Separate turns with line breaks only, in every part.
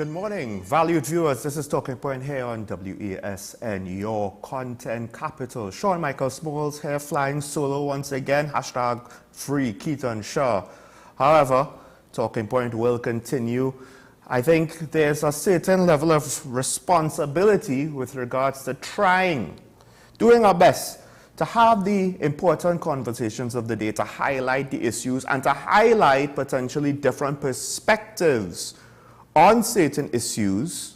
Good morning, valued viewers. This is Talking Point here on WESN, your content capital. Sean Michael Smalls here, flying solo once again. Hashtag free Keaton Shaw. However, Talking Point will continue. I think there's a certain level of responsibility with regards to doing our best to have the important conversations of the day, to highlight the issues and to highlight potentially different perspectives on certain issues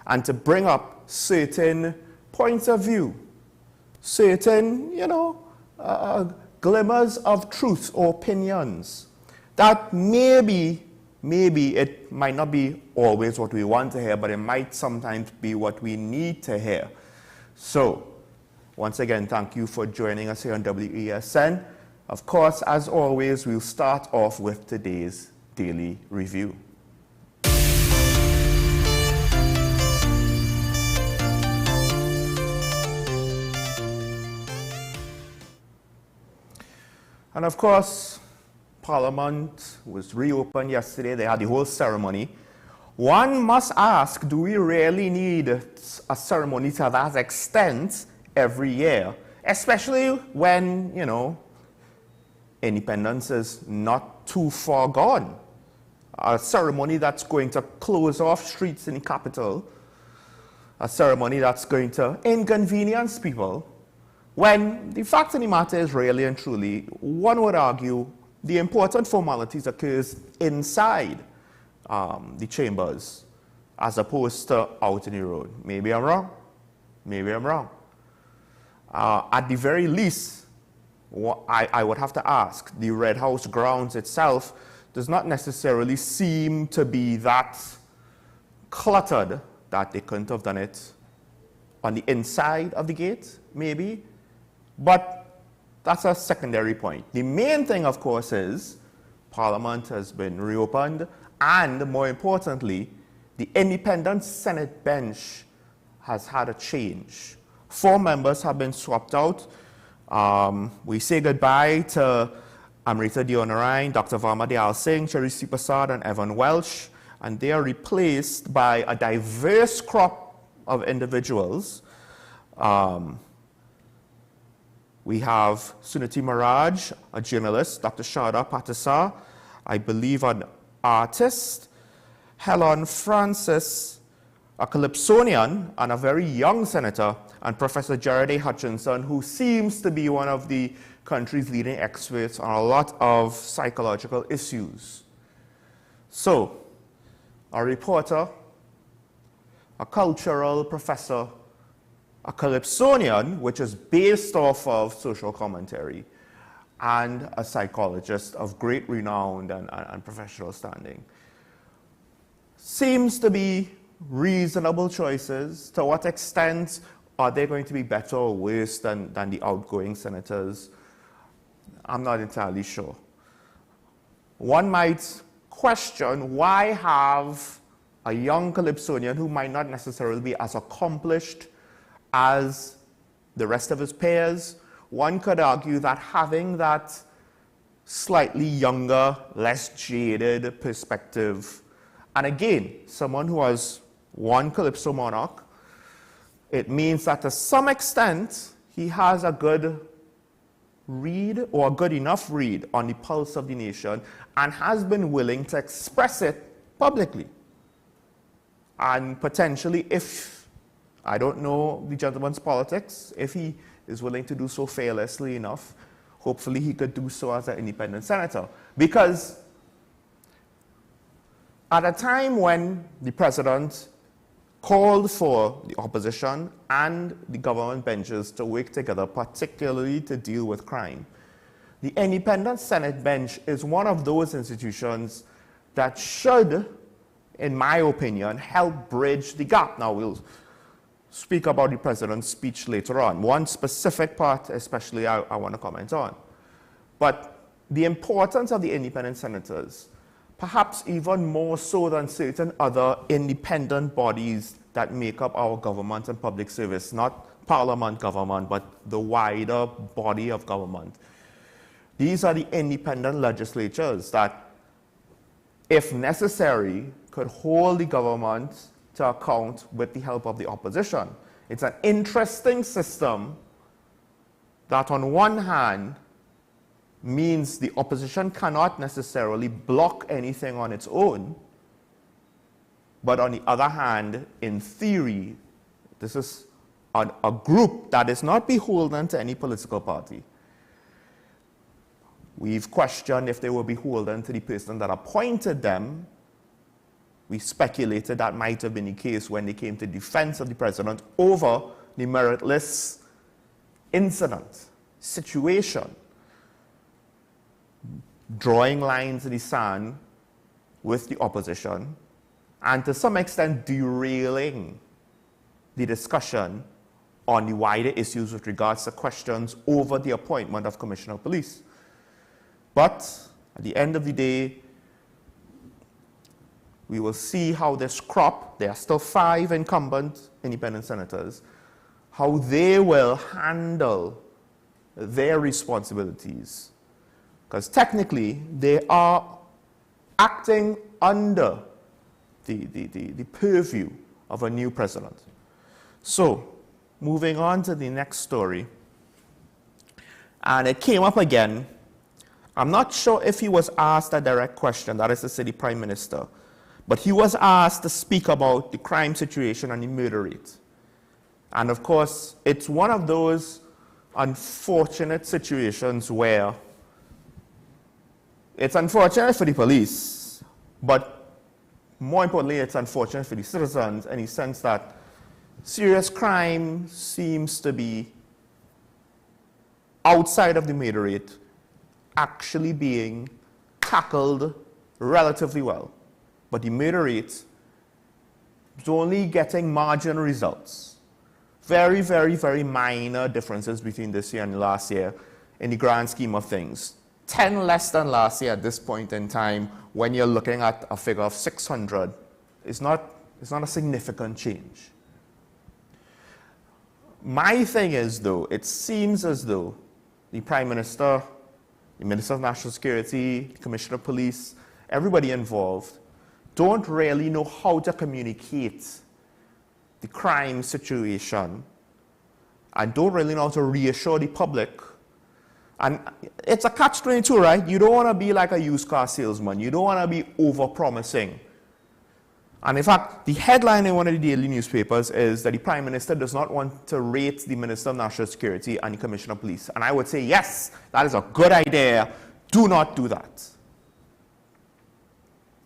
and to bring up certain points of view, certain, glimmers of truth or opinions that maybe it might not be always what we want to hear, but it might sometimes be what we need to hear. So, once again, thank you for joining us here on WESN. Of course, as always, we'll start off with today's daily review. And of course, Parliament was reopened yesterday. They had the whole ceremony. One must ask, do we really need a ceremony to that extent every year? Especially when, independence is not too far gone. A ceremony that's going to close off streets in the capital. A ceremony that's going to inconvenience people. When the fact of the matter is really and truly, one would argue the important formalities occurs inside the chambers as opposed to out in the road. Maybe I'm wrong. Maybe I'm wrong. At the very least, I would have to ask, the Red House grounds itself does not necessarily seem to be that cluttered that they couldn't have done it on the inside of the gate, maybe. But that's a secondary point. The main thing, of course, is Parliament has been reopened, and more importantly, the independent Senate bench has had a change. 4 members have been swapped out. We say goodbye to Amrita Dionarine, Dr. Varma Dayal Singh, Cherry Prasad, and Evan Welsh, and they are replaced by a diverse crop of individuals. We have Suniti Maharaj, a journalist, Dr. Sharda Patasar, I believe an artist, Helen Francis, a Calypsonian and a very young senator, and Professor Jared A. Hutchinson, who seems to be one of the country's leading experts on a lot of psychological issues. So, a reporter, a cultural professor, a Calypsonian, which is based off of social commentary, and a psychologist of great renown and professional standing. Seems to be reasonable choices. To what extent are they going to be better or worse than the outgoing senators? I'm not entirely sure. One might question, why have a young Calypsonian who might not necessarily be as accomplished as the rest of his peers? One could argue that having that slightly younger, less jaded perspective, and again, someone who has won Calypso Monarch, it means that to some extent, he has a good read or a good enough read on the pulse of the nation and has been willing to express it publicly. And potentially, if I don't know the gentleman's politics, if he is willing to do so fearlessly enough, hopefully he could do so as an independent senator. Because at a time when the president called for the opposition and the government benches to work together, particularly to deal with crime, the independent Senate bench is one of those institutions that should, in my opinion, help bridge the gap. Now, we'll speak about the president's speech later on. One specific part, especially, I want to comment on. But the importance of the independent senators, perhaps even more so than certain other independent bodies that make up our government and public service, not parliament government, but the wider body of government. These are the independent legislatures that, if necessary, could hold the government to account with the help of the opposition. It's an interesting system that on one hand means the opposition cannot necessarily block anything on its own, but on the other hand, in theory, this is a group that is not beholden to any political party. We've questioned if they were beholden to the person that appointed them. We speculated that might have been the case when they came to defense of the president over the meritless incident, situation, drawing lines in the sand with the opposition, and to some extent derailing the discussion on the wider issues with regards to questions over the appointment of Commissioner of Police. But at the end of the day, we will see how this crop, there are still 5 incumbent independent senators, how they will handle their responsibilities. Because technically, they are acting under the purview of a new president. So, moving on to the next story. And it came up again. I'm not sure if he was asked a direct question, that is to say the Prime Minister, but he was asked to speak about the crime situation and the murder rate. And of course, it's one of those unfortunate situations where it's unfortunate for the police, but more importantly, it's unfortunate for the citizens in the sense that serious crime seems to be outside of the murder rate actually being tackled relatively well. But the murder rate is only getting marginal results. Very, very, very minor differences between this year and last year in the grand scheme of things. 10 less than last year at this point in time when you're looking at a figure of 600. It's not a significant change. My thing is, though, it seems as though the Prime Minister, the Minister of National Security, the Commissioner of Police, everybody involved, don't really know how to communicate the crime situation and don't really know how to reassure the public. And it's a catch-22, right? You don't want to be like a used car salesman. You don't want to be over-promising. And in fact, the headline in one of the daily newspapers is that the Prime Minister does not want to rate the Minister of National Security and the Commissioner of Police. And I would say, yes, that is a good idea. Do not do that.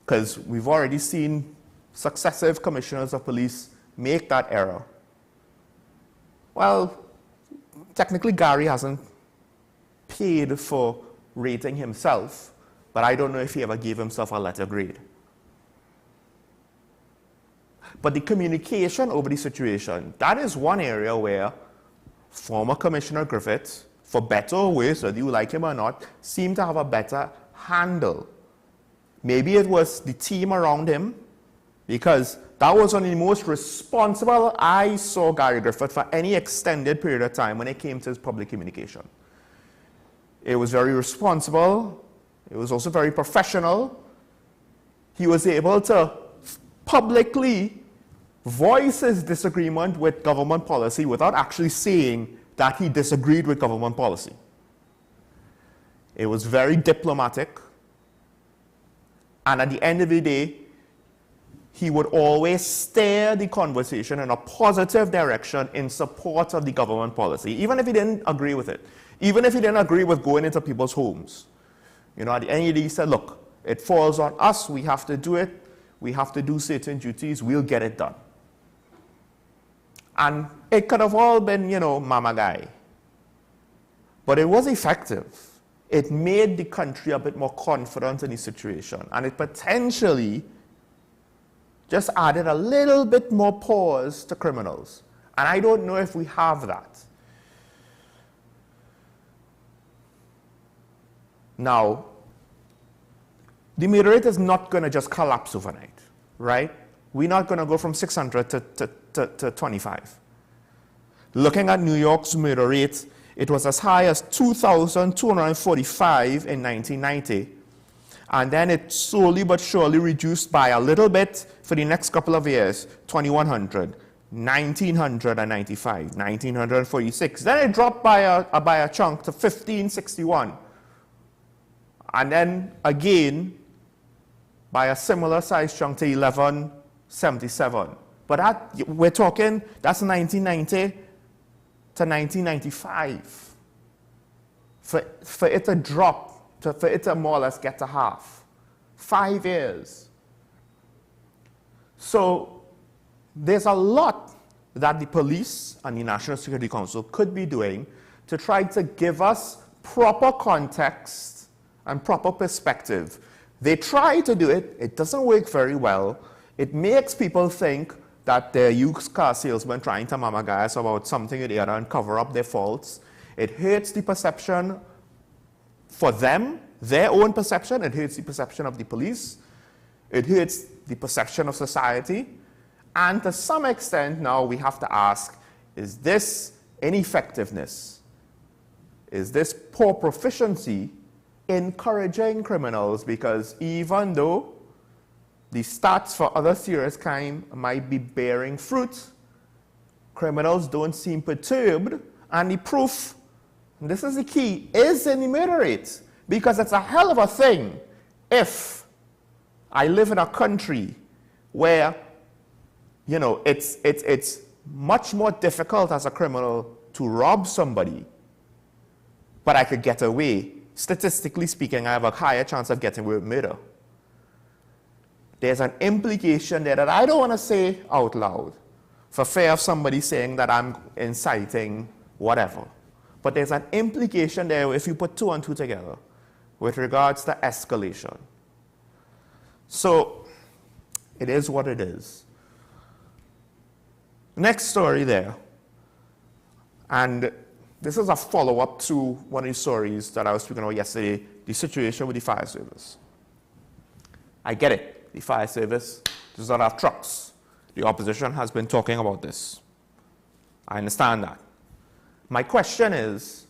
Because we've already seen successive commissioners of police make that error. Well, technically Gary hasn't paid for rating himself, but I don't know if he ever gave himself a letter grade. But the communication over the situation, that is one area where former Commissioner Griffith, for better or worse, whether you like him or not, seemed to have a better handle. Maybe it was the team around him, because that was one of the most responsible I saw Gary Griffith for any extended period of time when it came to his public communication. It was very responsible. It was also very professional. He was able to publicly voice his disagreement with government policy without actually saying that he disagreed with government policy. It was very diplomatic. And at the end of the day, he would always steer the conversation in a positive direction in support of the government policy, even if he didn't agree with it. Even if he didn't agree with going into people's homes. You know, at the end of the day, he said, look, it falls on us, we have to do it, we have to do certain duties, we'll get it done. And it could have all been, you know, mama guy. But it was effective. It made the country a bit more confident in the situation. And it potentially just added a little bit more pause to criminals. And I don't know if we have that. Now, the murder rate is not going to just collapse overnight, right? We're not going to go from 600 to 25. Looking at New York's murder rate, it was as high as 2,245 in 1990. And then it slowly but surely reduced by a little bit for the next couple of years, 2100, 1995, 1946. Then it dropped by a chunk to 1561. And then again, by a similar size chunk to 1177. But we're talking, that's 1990 to 1995. For it to drop, for it to more or less get to half. 5 years. So there's a lot that the police and the National Security Council could be doing to try to give us proper context and proper perspective. They try to do it, it doesn't work very well. It makes people think that they're used car salesmen trying to mamagaya about something or the other and cover up their faults. It hurts the perception for them, their own perception. It hurts the perception of the police. It hurts the perception of society. And to some extent now we have to ask, is this ineffectiveness? Is this poor proficiency encouraging criminals? Because even though the stats for other serious crime might be bearing fruit, criminals don't seem perturbed, and the proof, and this is the key, is in the murder rate. Because it's a hell of a thing if I live in a country where, you know, it's much more difficult as a criminal to rob somebody, but I could get away. Statistically speaking, I have a higher chance of getting away with murder. There's an implication there that I don't want to say out loud for fear of somebody saying that I'm inciting whatever. But there's an implication there if you put 2 and 2 together with regards to escalation. So it is what it is. Next story there. And this is a follow-up to one of the stories that I was speaking about yesterday, the situation with the fire service. I get it. The fire service does not have trucks. The opposition has been talking about this. I understand that. My question is,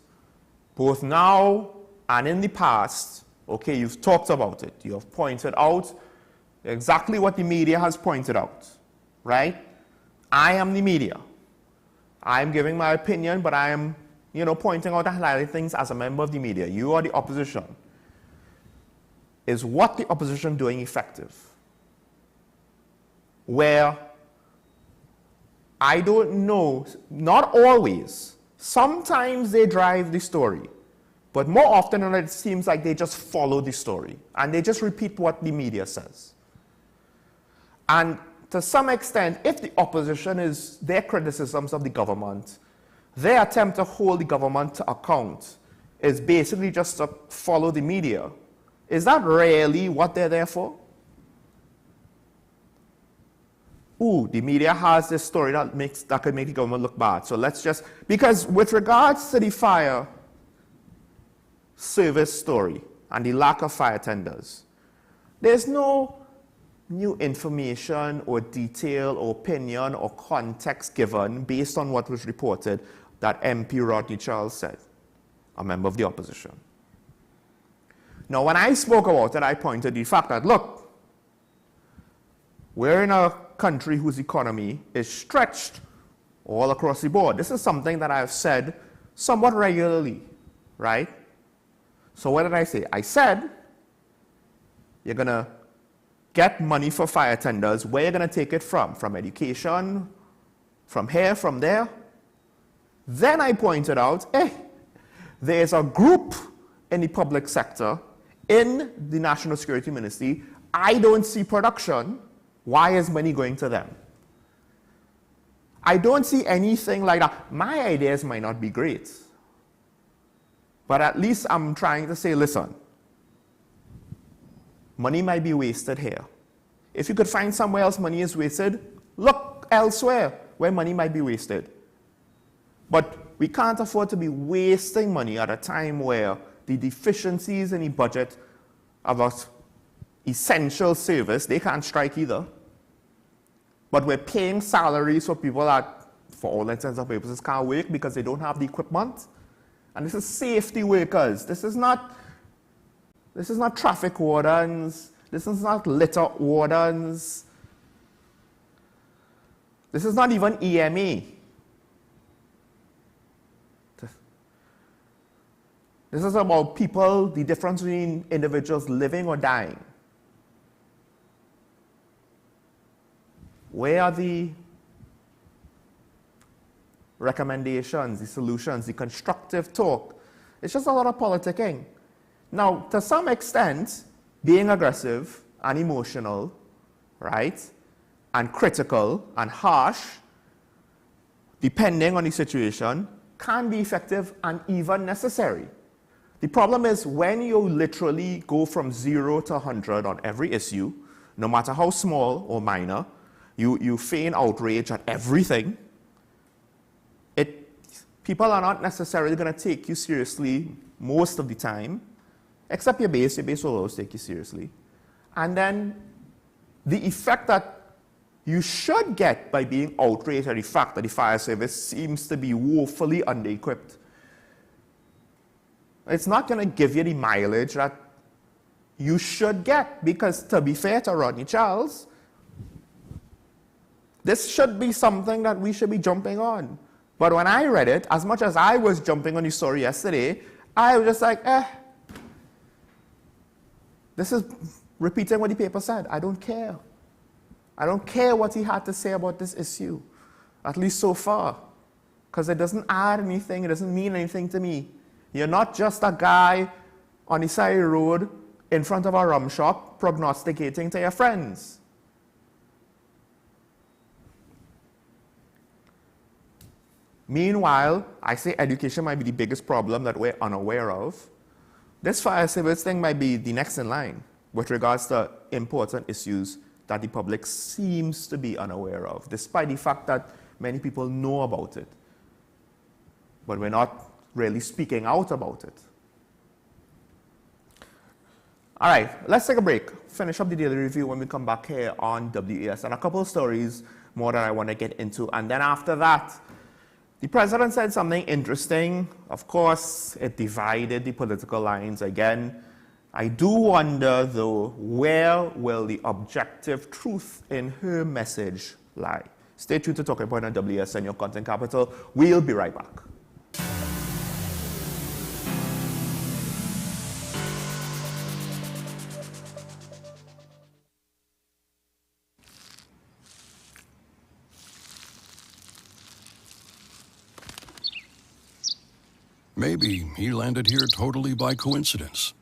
both now and in the past, okay, you've talked about it. You have pointed out exactly what the media has pointed out, right? I am the media. I am giving my opinion, but I am, you know, pointing out and highlighting things as a member of the media. You are the opposition. Is what the opposition doing effective? Where I don't know, not always. Sometimes they drive the story, but more often than not, it seems like they just follow the story and they just repeat what the media says. And to some extent, if the opposition is their criticisms of the government, their attempt to hold the government to account is basically just to follow the media. Is that really what they're there for? Ooh, the media has this story that could make the government look bad. So let's just, because with regards to the fire service story and the lack of fire tenders, there's no new information or detail or opinion or context given based on what was reported that MP Rodney Charles said, a member of the opposition. Now, when I spoke about it, I pointed to the fact that, look, we're in a country whose economy is stretched all across the board. This is something that I've said somewhat regularly, right? So what did I say? I said, you're going to get money for fire tenders. Where are you going to take it from? From education? From here? From there? Then I pointed out, there's a group in the public sector, in the National Security Ministry. I don't see production. Why is money going to them? I don't see anything like that. My ideas might not be great, but at least I'm trying to say, listen, money might be wasted here. If you could find somewhere else money is wasted, look elsewhere where money might be wasted. But we can't afford to be wasting money at a time where the deficiencies in the budget of an essential service, they can't strike either. But we're paying salaries for people that, for all intents and purposes, can't work because they don't have the equipment. And this is safety workers. This is not This is not traffic wardens. This is not litter wardens. This is not even EMA. This is about people, the difference between individuals living or dying. Where are the recommendations, the solutions, the constructive talk? It's just a lot of politicking. Now, to some extent, being aggressive and emotional, right, and critical and harsh, depending on the situation, can be effective and even necessary. The problem is when you literally go from 0 to 100 on every issue, no matter how small or minor, you feign outrage at everything. People are not necessarily going to take you seriously most of the time, except your base will always take you seriously. And then the effect that you should get by being outraged at the fact that the fire service seems to be woefully under-equipped, it's not going to give you the mileage that you should get, because to be fair to Rodney Charles, this should be something that we should be jumping on. But when I read it, as much as I was jumping on the story yesterday, I was just like, this is repeating what the paper said. I don't care. I don't care what he had to say about this issue, at least so far, because it doesn't add anything, it doesn't mean anything to me. You're not just a guy on the side of the road in front of a rum shop prognosticating to your friends. Meanwhile, I say education might be the biggest problem that we're unaware of. This fire service thing might be the next in line with regards to important issues that the public seems to be unaware of, despite the fact that many people know about it. But we're not really speaking out about it. All right, let's take a break. Finish up the daily review when we come back here on WES, and a couple of stories more that I want to get into. And then after that, the president said something interesting. Of course, it divided the political lines again. I do wonder, though, where will the objective truth in her message lie? Stay tuned to Talking Point on WSN, your content capital. We'll be right back.
Maybe he landed here totally by coincidence.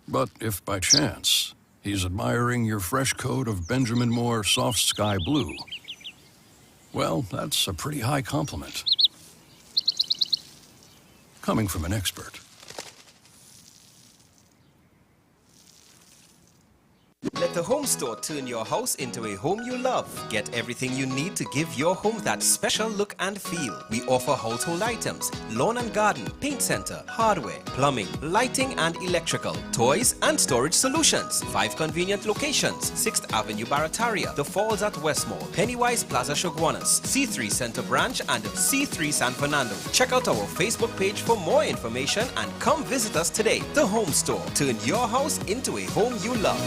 But if by chance he's admiring your fresh coat of Benjamin Moore soft sky blue, well, that's a pretty high compliment. Coming from an expert.
Let the Home Store turn your house into a home you love. Get everything you need to give your home that special look and feel. We offer household items, lawn and garden, paint center, hardware, plumbing, lighting and electrical, toys and storage solutions. 5 convenient locations: 6th Avenue Barataria, The Falls at Westmore, Pennywise Plaza Shoguanas, C3 Center Branch and C3 San Fernando. Check out our Facebook page for more information and come visit us today. The Home Store. Turn your house into a home you love.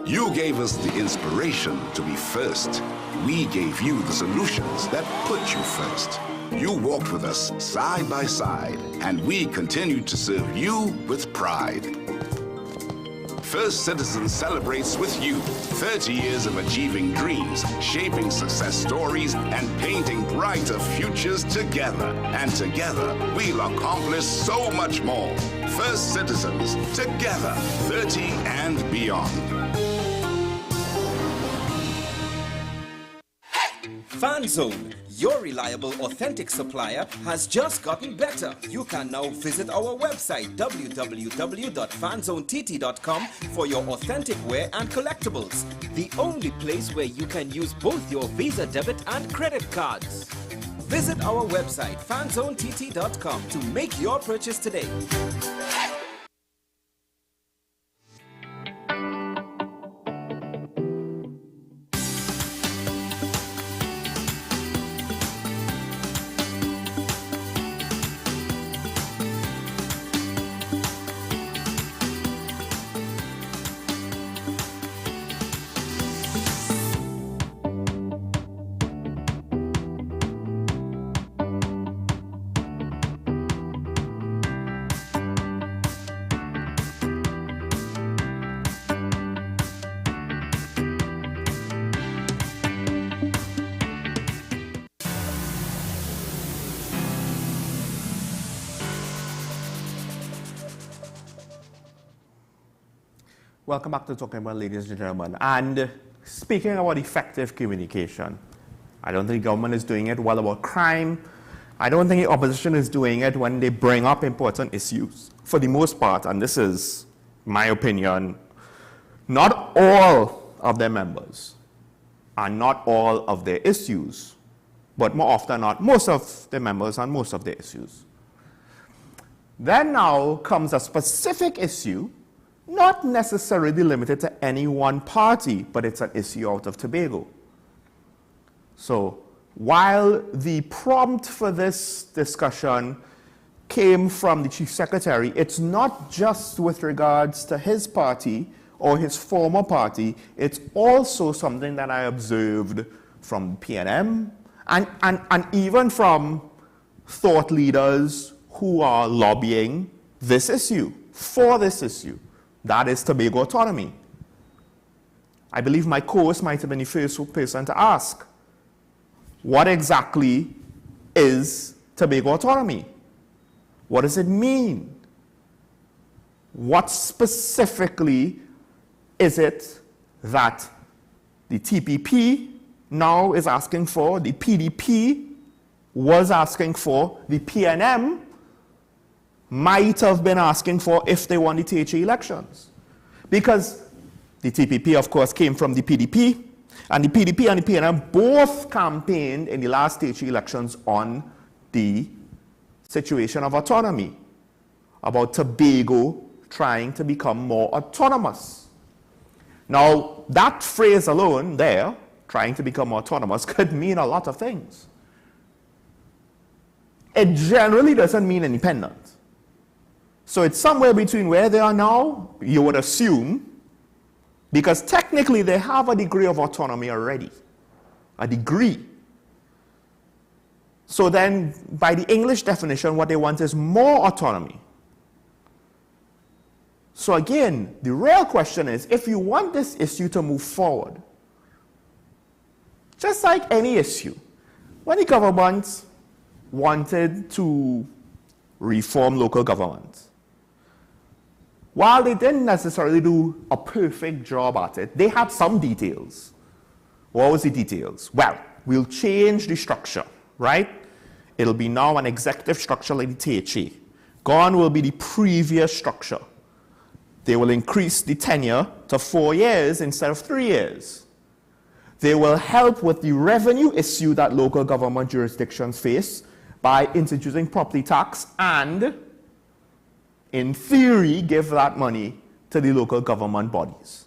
You gave us the inspiration to be first. We gave you the solutions that put you first. You walked with us side by side, and we continue to serve you with pride. First Citizens celebrates with you 30 years of achieving dreams, shaping success stories, and painting brighter futures together. And together, we'll accomplish so much more. First Citizens, together, 30 and beyond.
FanZone, your reliable, authentic supplier, has just gotten better. You can now visit our website www.fanzonett.com for your authentic wear and collectibles. The only place where you can use both your Visa debit and credit cards. Visit our website fanzonett.com to make your purchase today.
Welcome back to Talking About, ladies and gentlemen. And speaking about effective communication, I don't think the government is doing it well about crime. I don't think the opposition is doing it when they bring up important issues. For the most part, and this is my opinion, not all of their members and not all of their issues, but more often not most of the members and most of the issues. Then now comes a specific issue, not necessarily limited to any one party, but it's an issue out of Tobago. So while the prompt for this discussion came from the Chief Secretary, it's not just with regards to his party or his former party, it's also something that I observed from PNM and even from thought leaders who are lobbying this issue, for this issue. That is Tobago autonomy. I believe my co-host might have been the first person to ask, what exactly is Tobago autonomy? What does it mean? What specifically is it that the TPP now is asking for, the PDP was asking for, the PNM might have been asking for if they won the THA elections? Because the TPP, of course, came from the PDP, and the PDP and the PNM both campaigned in the last THA elections on the situation of autonomy, about Tobago trying to become more autonomous. Now, that phrase alone there, trying to become more autonomous, could mean a lot of things. It generally doesn't mean independent. So it's somewhere between where they are now, you would assume, because technically they have a degree of autonomy already, a degree. So then, by the English definition, what they want is more autonomy. So again, the real question is, if you want this issue to move forward, just like any issue, when the government wanted to reform local government, while they didn't necessarily do a perfect job at it, they had some details. What was the details? Well, we'll change the structure, right? It'll be now an executive structure like the THA. Gone will be the previous structure. They will increase the tenure to 4 years instead of 3 years. They will help with the revenue issue that local government jurisdictions face by introducing property tax and, in theory, give that money to the local government bodies.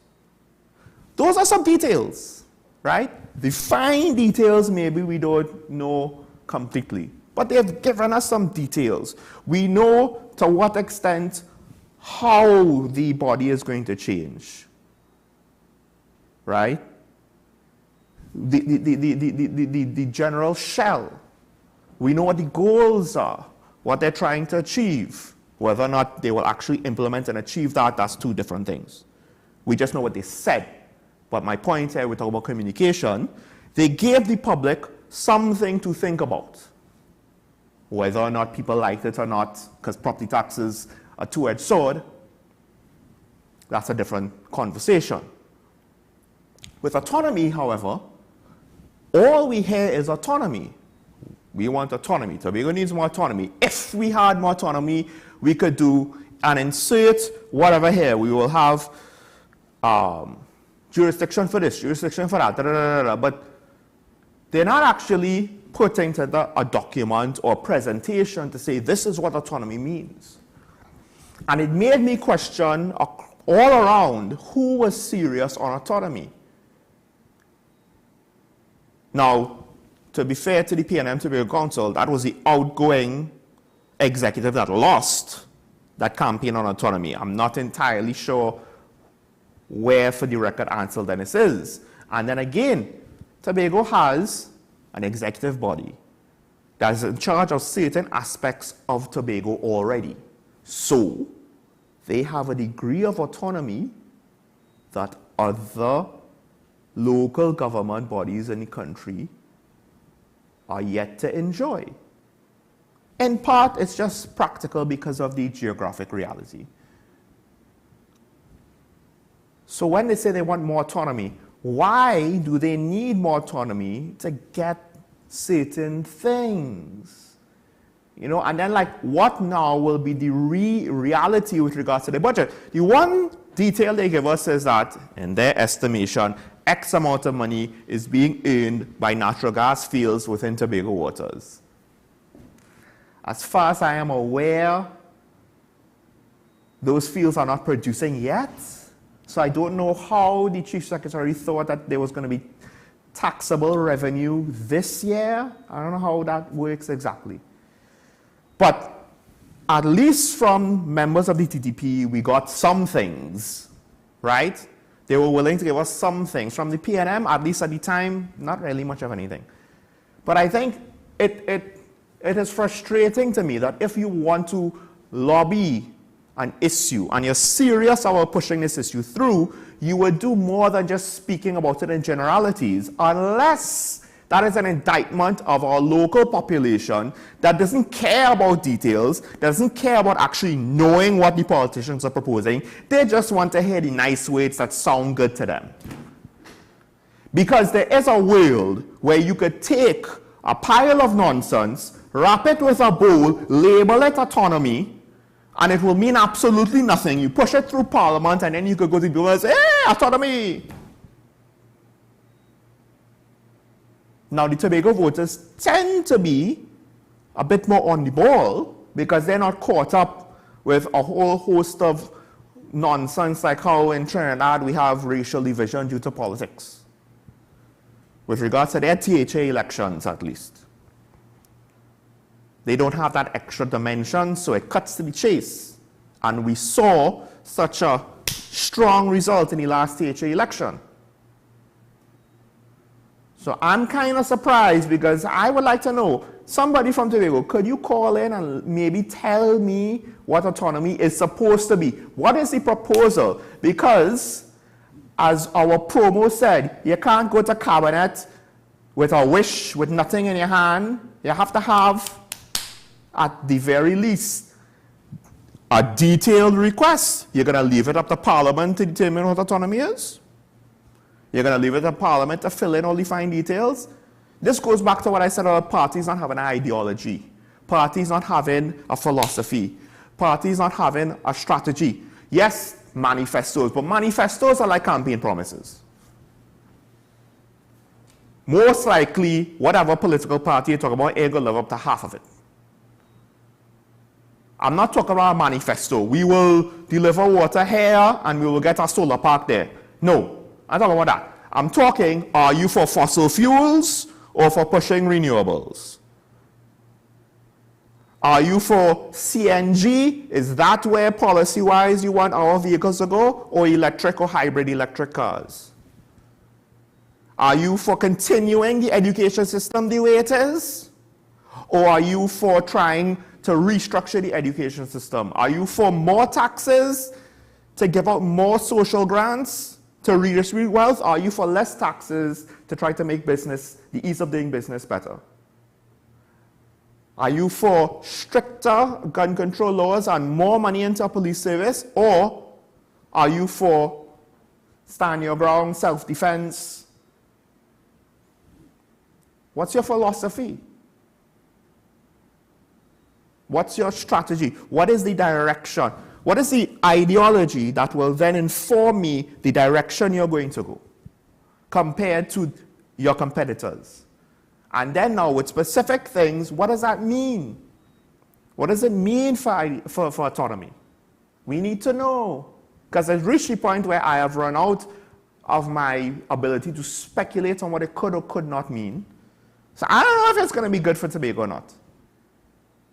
Those are some details, right? The fine details maybe we don't know completely, but they've given us some details. We know to what extent how the body is going to change, right? The general shell. We know what the goals are, what they're trying to achieve. Whether or not they will actually implement and achieve that, that's two different things. We just know what they said. But my point here, we talk about communication. They gave the public something to think about. Whether or not people liked it or not, because property tax is a two-edged sword, that's a different conversation. With autonomy, however, all we hear is autonomy. We want autonomy. Tobago needs more autonomy. If we had more autonomy, we could do and insert whatever here. We will have jurisdiction for this, jurisdiction for that, but they're not actually putting together a document or presentation to say this is what autonomy means. And it made me question all around who was serious on autonomy. Now, to be fair to the PNM Tobago Council, that was the outgoing executive that lost that campaign on autonomy. I'm not entirely sure where, for the record, Ansel Dennis is. And then again, Tobago has an executive body that is in charge of certain aspects of Tobago already. So, they have a degree of autonomy that other local government bodies in the country are yet to enjoy. In part, it's just practical because of the geographic reality. So when they say they want more autonomy, why do they need more autonomy to get certain things? You know, and then like what now will be the reality with regards to the budget? The one detail they give us is that in their estimation, X amount of money is being earned by natural gas fields within Tobago waters. As far as I am aware, those fields are not producing yet. So I don't know how the Chief Secretary thought that there was going to be taxable revenue this year. I don't know how that works exactly. But at least from members of the TTP, we got some things, right? They were willing to give us some things. From the PNM, at least at the time, not really much of anything. But I think it is frustrating to me that if you want to lobby an issue and you're serious about pushing this issue through, you would do more than just speaking about it in generalities, unless that is an indictment of our local population that doesn't care about details, doesn't care about actually knowing what the politicians are proposing. They just want to hear the nice words that sound good to them. Because there is a world where you could take a pile of nonsense, wrap it with a bowl, label it autonomy, and it will mean absolutely nothing. You push it through Parliament, and then you could go to people and say, hey, autonomy. Now, the Tobago voters tend to be a bit more on the ball because they're not caught up with a whole host of nonsense like how in Trinidad we have racial division due to politics. With regards to their THA elections, at least. They don't have that extra dimension, so it cuts to the chase. And we saw such a strong result in the last THA election. So I'm kind of surprised because I would like to know, somebody from Tobago, could you call in and maybe tell me what autonomy is supposed to be? What is the proposal? Because, as our promo said, you can't go to cabinet with a wish, with nothing in your hand. You have to have, at the very least, a detailed request. You're going to leave it up to Parliament to determine what autonomy is? You're going to leave it to Parliament to fill in all the fine details? This goes back to what I said about parties not having an ideology. Parties not having a philosophy. Parties not having a strategy. Yes, manifestos, but manifestos are like campaign promises. Most likely, whatever political party you talk about, ain't going to live up to half of it. I'm not talking about a manifesto. We will deliver water here and we will get a solar park there. No, I'm talking about that. I'm talking, are you for fossil fuels or for pushing renewables? Are you for CNG? Is that where policy-wise you want our vehicles to go? Or electric or hybrid electric cars? Are you for continuing the education system the way it is? Or are you for trying to restructure the education system? Are you for more taxes to give out more social grants to redistribute wealth? Are you for less taxes to try to make business, the ease of doing business better? Are you for stricter gun control laws and more money into a police service? Or are you for stand your ground, self-defense? What's your philosophy? What's your strategy? What is the direction? What is the ideology that will then inform me the direction you're going to go compared to your competitors? And then now with specific things, what does that mean? What does it mean for autonomy? We need to know. Because I've reached the point where I have run out of my ability to speculate on what it could or could not mean. So I don't know if it's going to be good for Tobago or not.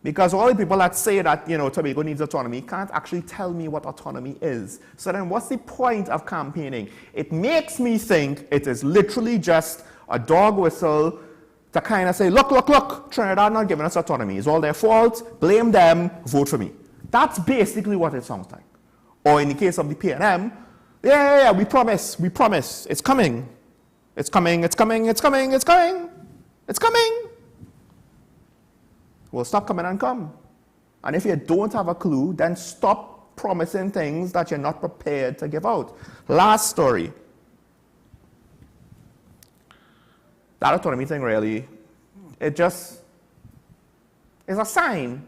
Because all the people that say that, you know, Tobago needs autonomy can't actually tell me what autonomy is. So then what's the point of campaigning? It makes me think it is literally just a dog whistle to kind of say, look, look, look, Trinidad not giving us autonomy. It's all their fault. Blame them. Vote for me. That's basically what it sounds like. Or in the case of the PNM, yeah, we promise. It's coming. It's coming, it's coming, it's coming, it's coming. It's coming. Well, stop coming and come. And if you don't have a clue, then stop promising things that you're not prepared to give out. Last story. That autonomy thing really, it just is a sign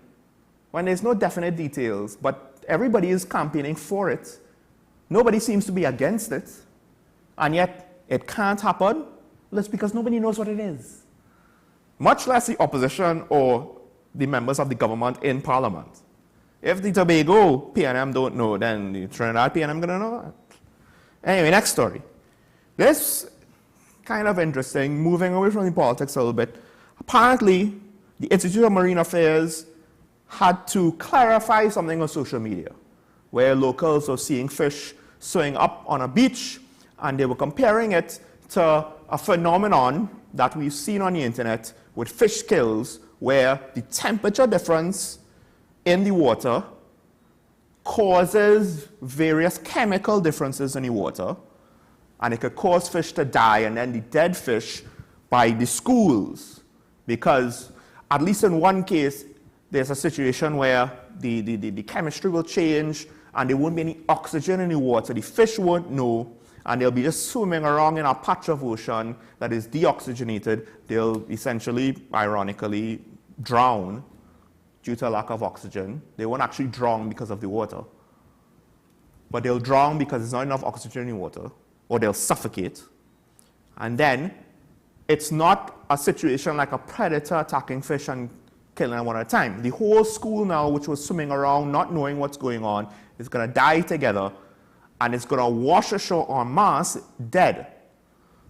when there's no definite details, but everybody is campaigning for it. Nobody seems to be against it, and yet it can't happen. Well, it's because nobody knows what it is. Much less the opposition or the members of the government in Parliament. If the Tobago PNM don't know, then the Trinidad PNM gonna know that. Anyway, next story. This kind of interesting, moving away from the politics a little bit. Apparently, the Institute of Marine Affairs had to clarify something on social media, where locals were seeing fish swimming up on a beach, and they were comparing it to a phenomenon that we've seen on the internet with fish kills, where the temperature difference in the water causes various chemical differences in the water, and it could cause fish to die, and then the dead fish by the schools, because at least in one case, there's a situation where the chemistry will change, and there won't be any oxygen in the water. The fish won't know, and they'll be just swimming around in a patch of ocean that is deoxygenated. They'll essentially, ironically, drown due to a lack of oxygen. They won't actually drown because of the water, but they'll drown because there's not enough oxygen in the water, or they'll suffocate. And then it's not a situation like a predator attacking fish and killing them one at a time. The whole school now, which was swimming around not knowing what's going on, is going to die together, and it's going to wash ashore en masse dead.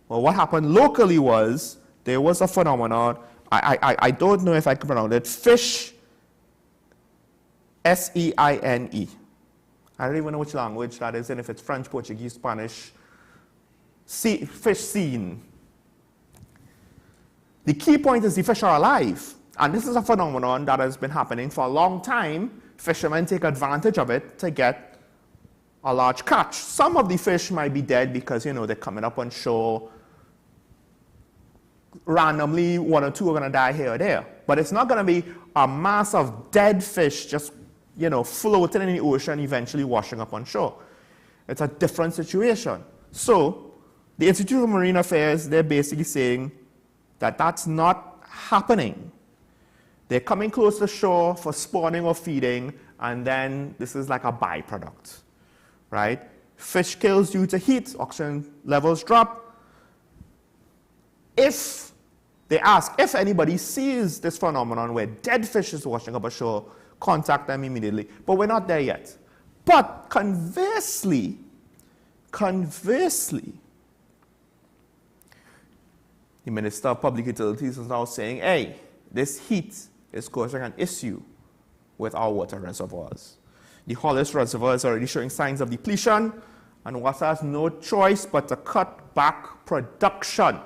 Well, what happened locally was there was a phenomenon. I don't know if I can pronounce it. Fish, Seine. I don't even know which language that is, and if it's French, Portuguese, Spanish. Fish scene. The key point is the fish are alive. And this is a phenomenon that has been happening for a long time. Fishermen take advantage of it to get a large catch. Some of the fish might be dead because, they're coming up on shore. Randomly, one or two are going to die here or there. But it's not going to be a mass of dead fish just, floating in the ocean, eventually washing up on shore. It's a different situation. So, the Institute of Marine Affairs, they're basically saying that that's not happening. They're coming close to shore for spawning or feeding, and then this is like a byproduct, right? Fish kills due to heat, oxygen levels drop. If they ask, if anybody sees this phenomenon where dead fish is washing up ashore, contact them immediately. But we're not there yet. But conversely, the Minister of Public Utilities is now saying, hey, this heat is causing an issue with our water reservoirs. The Hollis Reservoir is already showing signs of depletion, and water has no choice but to cut back production.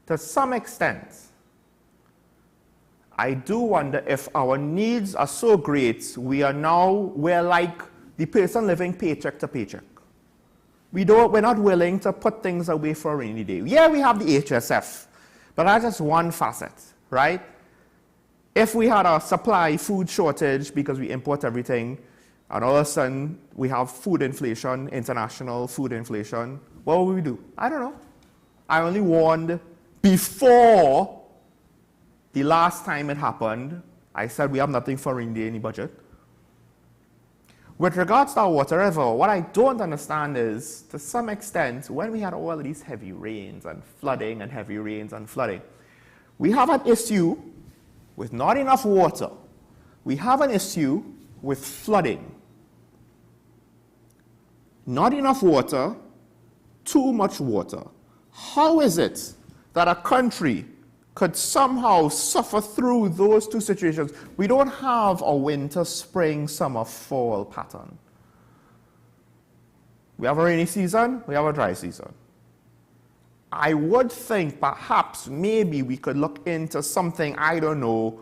To some extent, I do wonder if our needs are so great, we're like the person living paycheck to paycheck. We're not willing to put things away for a rainy day. Yeah, we have the HSF, but that's just one facet, right? If we had a food shortage because we import everything, and all of a sudden we have food inflation, international food inflation, what will we do? I don't know. I only warned before the last time it happened. I said we have nothing for rainy day in the budget. With regards to our water reservoir, what I don't understand is, to some extent, when we had all of these heavy rains and flooding and heavy rains and flooding, we have an issue with not enough water. We have an issue with flooding. Not enough water, too much water. How is it that a country could somehow suffer through those two situations? We don't have a winter, spring, summer, fall pattern. We have a rainy season, we have a dry season. I would think perhaps maybe we could look into something, I don't know,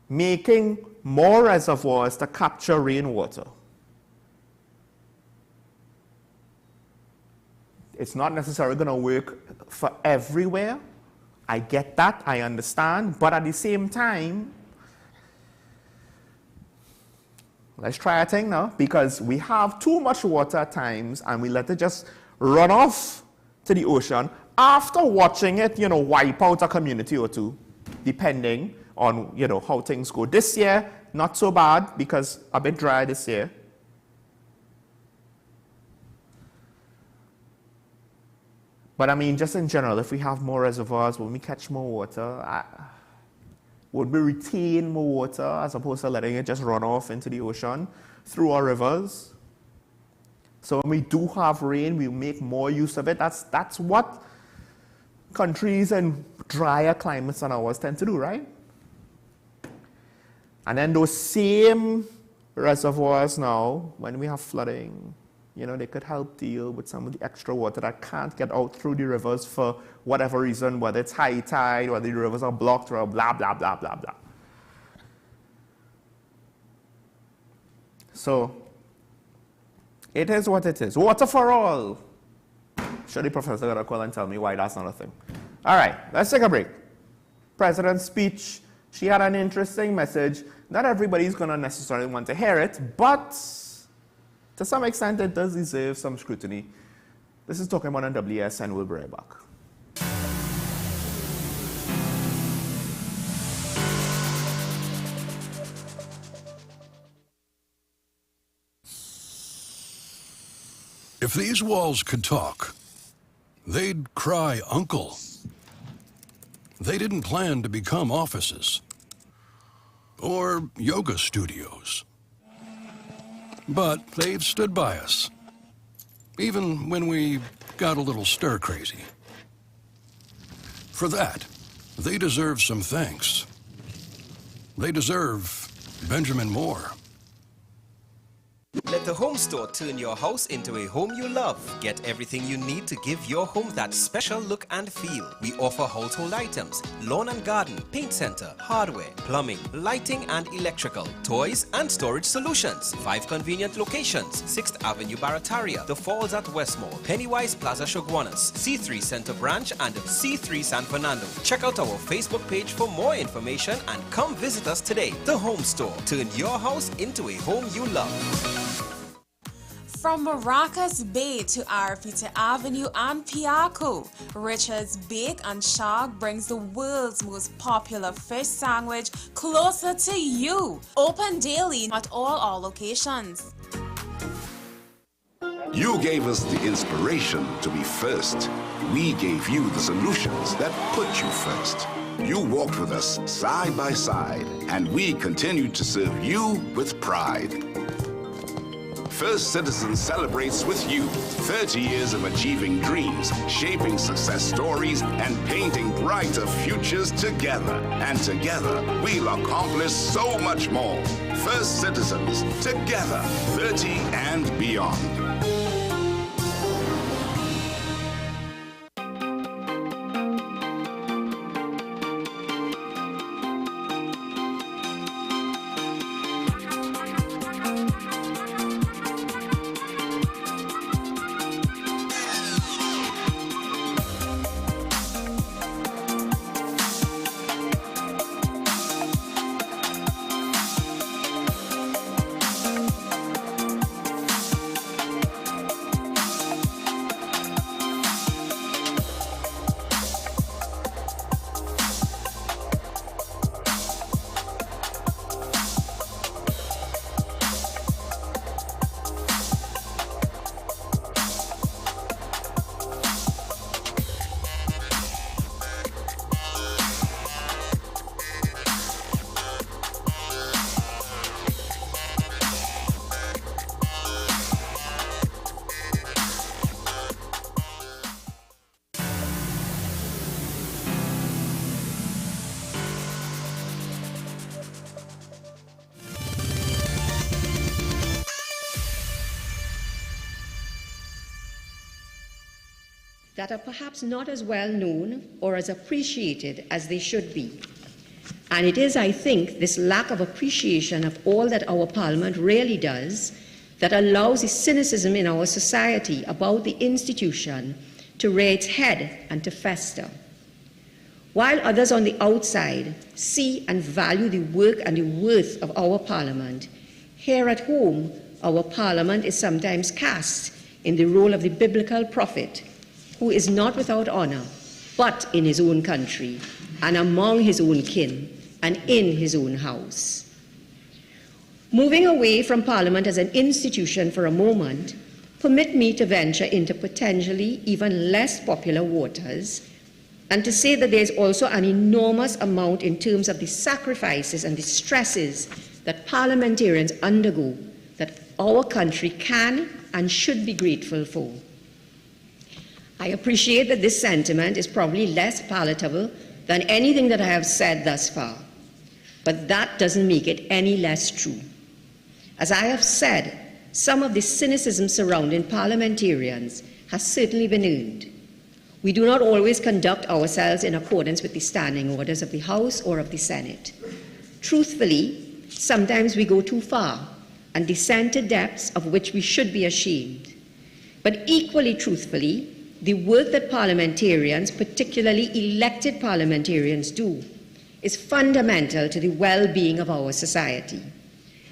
making more reservoirs to capture rainwater. It's not necessarily going to work for everywhere, I get that, I understand, but at the same time, let's try a thing now, because we have too much water at times and we let it just run off to the ocean after watching it, wipe out a community or two, depending on, how things go. This year, not so bad because a bit dry this year. But I mean, just in general, if we have more reservoirs, when we catch more water, would we retain more water as opposed to letting it just run off into the ocean through our rivers? So when we do have rain, we make more use of it. That's what countries in drier climates than ours tend to do, right? And then those same reservoirs now, when we have flooding, they could help deal with some of the extra water that can't get out through the rivers for whatever reason, whether it's high tide, whether the rivers are blocked, or blah, blah, blah, blah, blah. So, it is what it is. Water for all. Sure, the professor got to call and tell me why that's not a thing. All right, let's take a break. President's speech, she had an interesting message. Not everybody's going to necessarily want to hear it, but to some extent, it does deserve some scrutiny. This is Talking About on WSN. We'll be right back.
If these walls could talk, they'd cry uncle. They didn't plan to become offices or yoga studios. But they've stood by us, even when we got a little stir-crazy. For that, they deserve some thanks. They deserve Benjamin Moore.
Let the home store turn your house into a home you love. Get everything you need to give your home that special look and feel. We offer household items, lawn and garden, paint center, hardware, plumbing, lighting and electrical, toys and storage solutions. 5 convenient locations: 6th Avenue Barataria, The Falls at Westmore, Pennywise Plaza Shoguanas, C3 Center Branch and C3 San Fernando. Check out our Facebook page for more information and come visit us today. The Home Store. Turn your house into a home you love.
From Maracas Bay to Arafita Avenue and Piaco, Richard's Bake and Shark brings the world's most popular fish sandwich closer to you. Open daily at all our locations.
You gave us the inspiration to be first. We gave you the solutions that put you first. You walked with us side by side, and we continued to serve you with pride. First Citizen celebrates with you 30 years of achieving dreams, shaping success stories, and painting brighter futures together. And together, we'll accomplish so much more. First Citizens, together, 30 and beyond.
that are perhaps not as well known or as appreciated as they should be. And it is, I think, this lack of appreciation of all that our Parliament really does that allows the cynicism in our society about the institution to rear its head and to fester. While others on the outside see and value the work and the worth of our Parliament, here at home, our Parliament is sometimes cast in the role of the biblical prophet who is not without honor, but in his own country and among his own kin and in his own house. Moving away from Parliament as an institution for a moment, permit me to venture into potentially even less popular waters and to say that there's also an enormous amount in terms of the sacrifices and the stresses that parliamentarians undergo that our country can and should be grateful for. I appreciate that this sentiment is probably less palatable than anything that I have said thus far, but that doesn't make it any less true. As I have said, some of the cynicism surrounding parliamentarians has certainly been earned. We do not always conduct ourselves in accordance with the standing orders of the House or of the Senate. Truthfully, sometimes we go too far and descend to depths of which we should be ashamed. But equally truthfully, the work that parliamentarians, particularly elected parliamentarians, do is fundamental to the well-being of our society.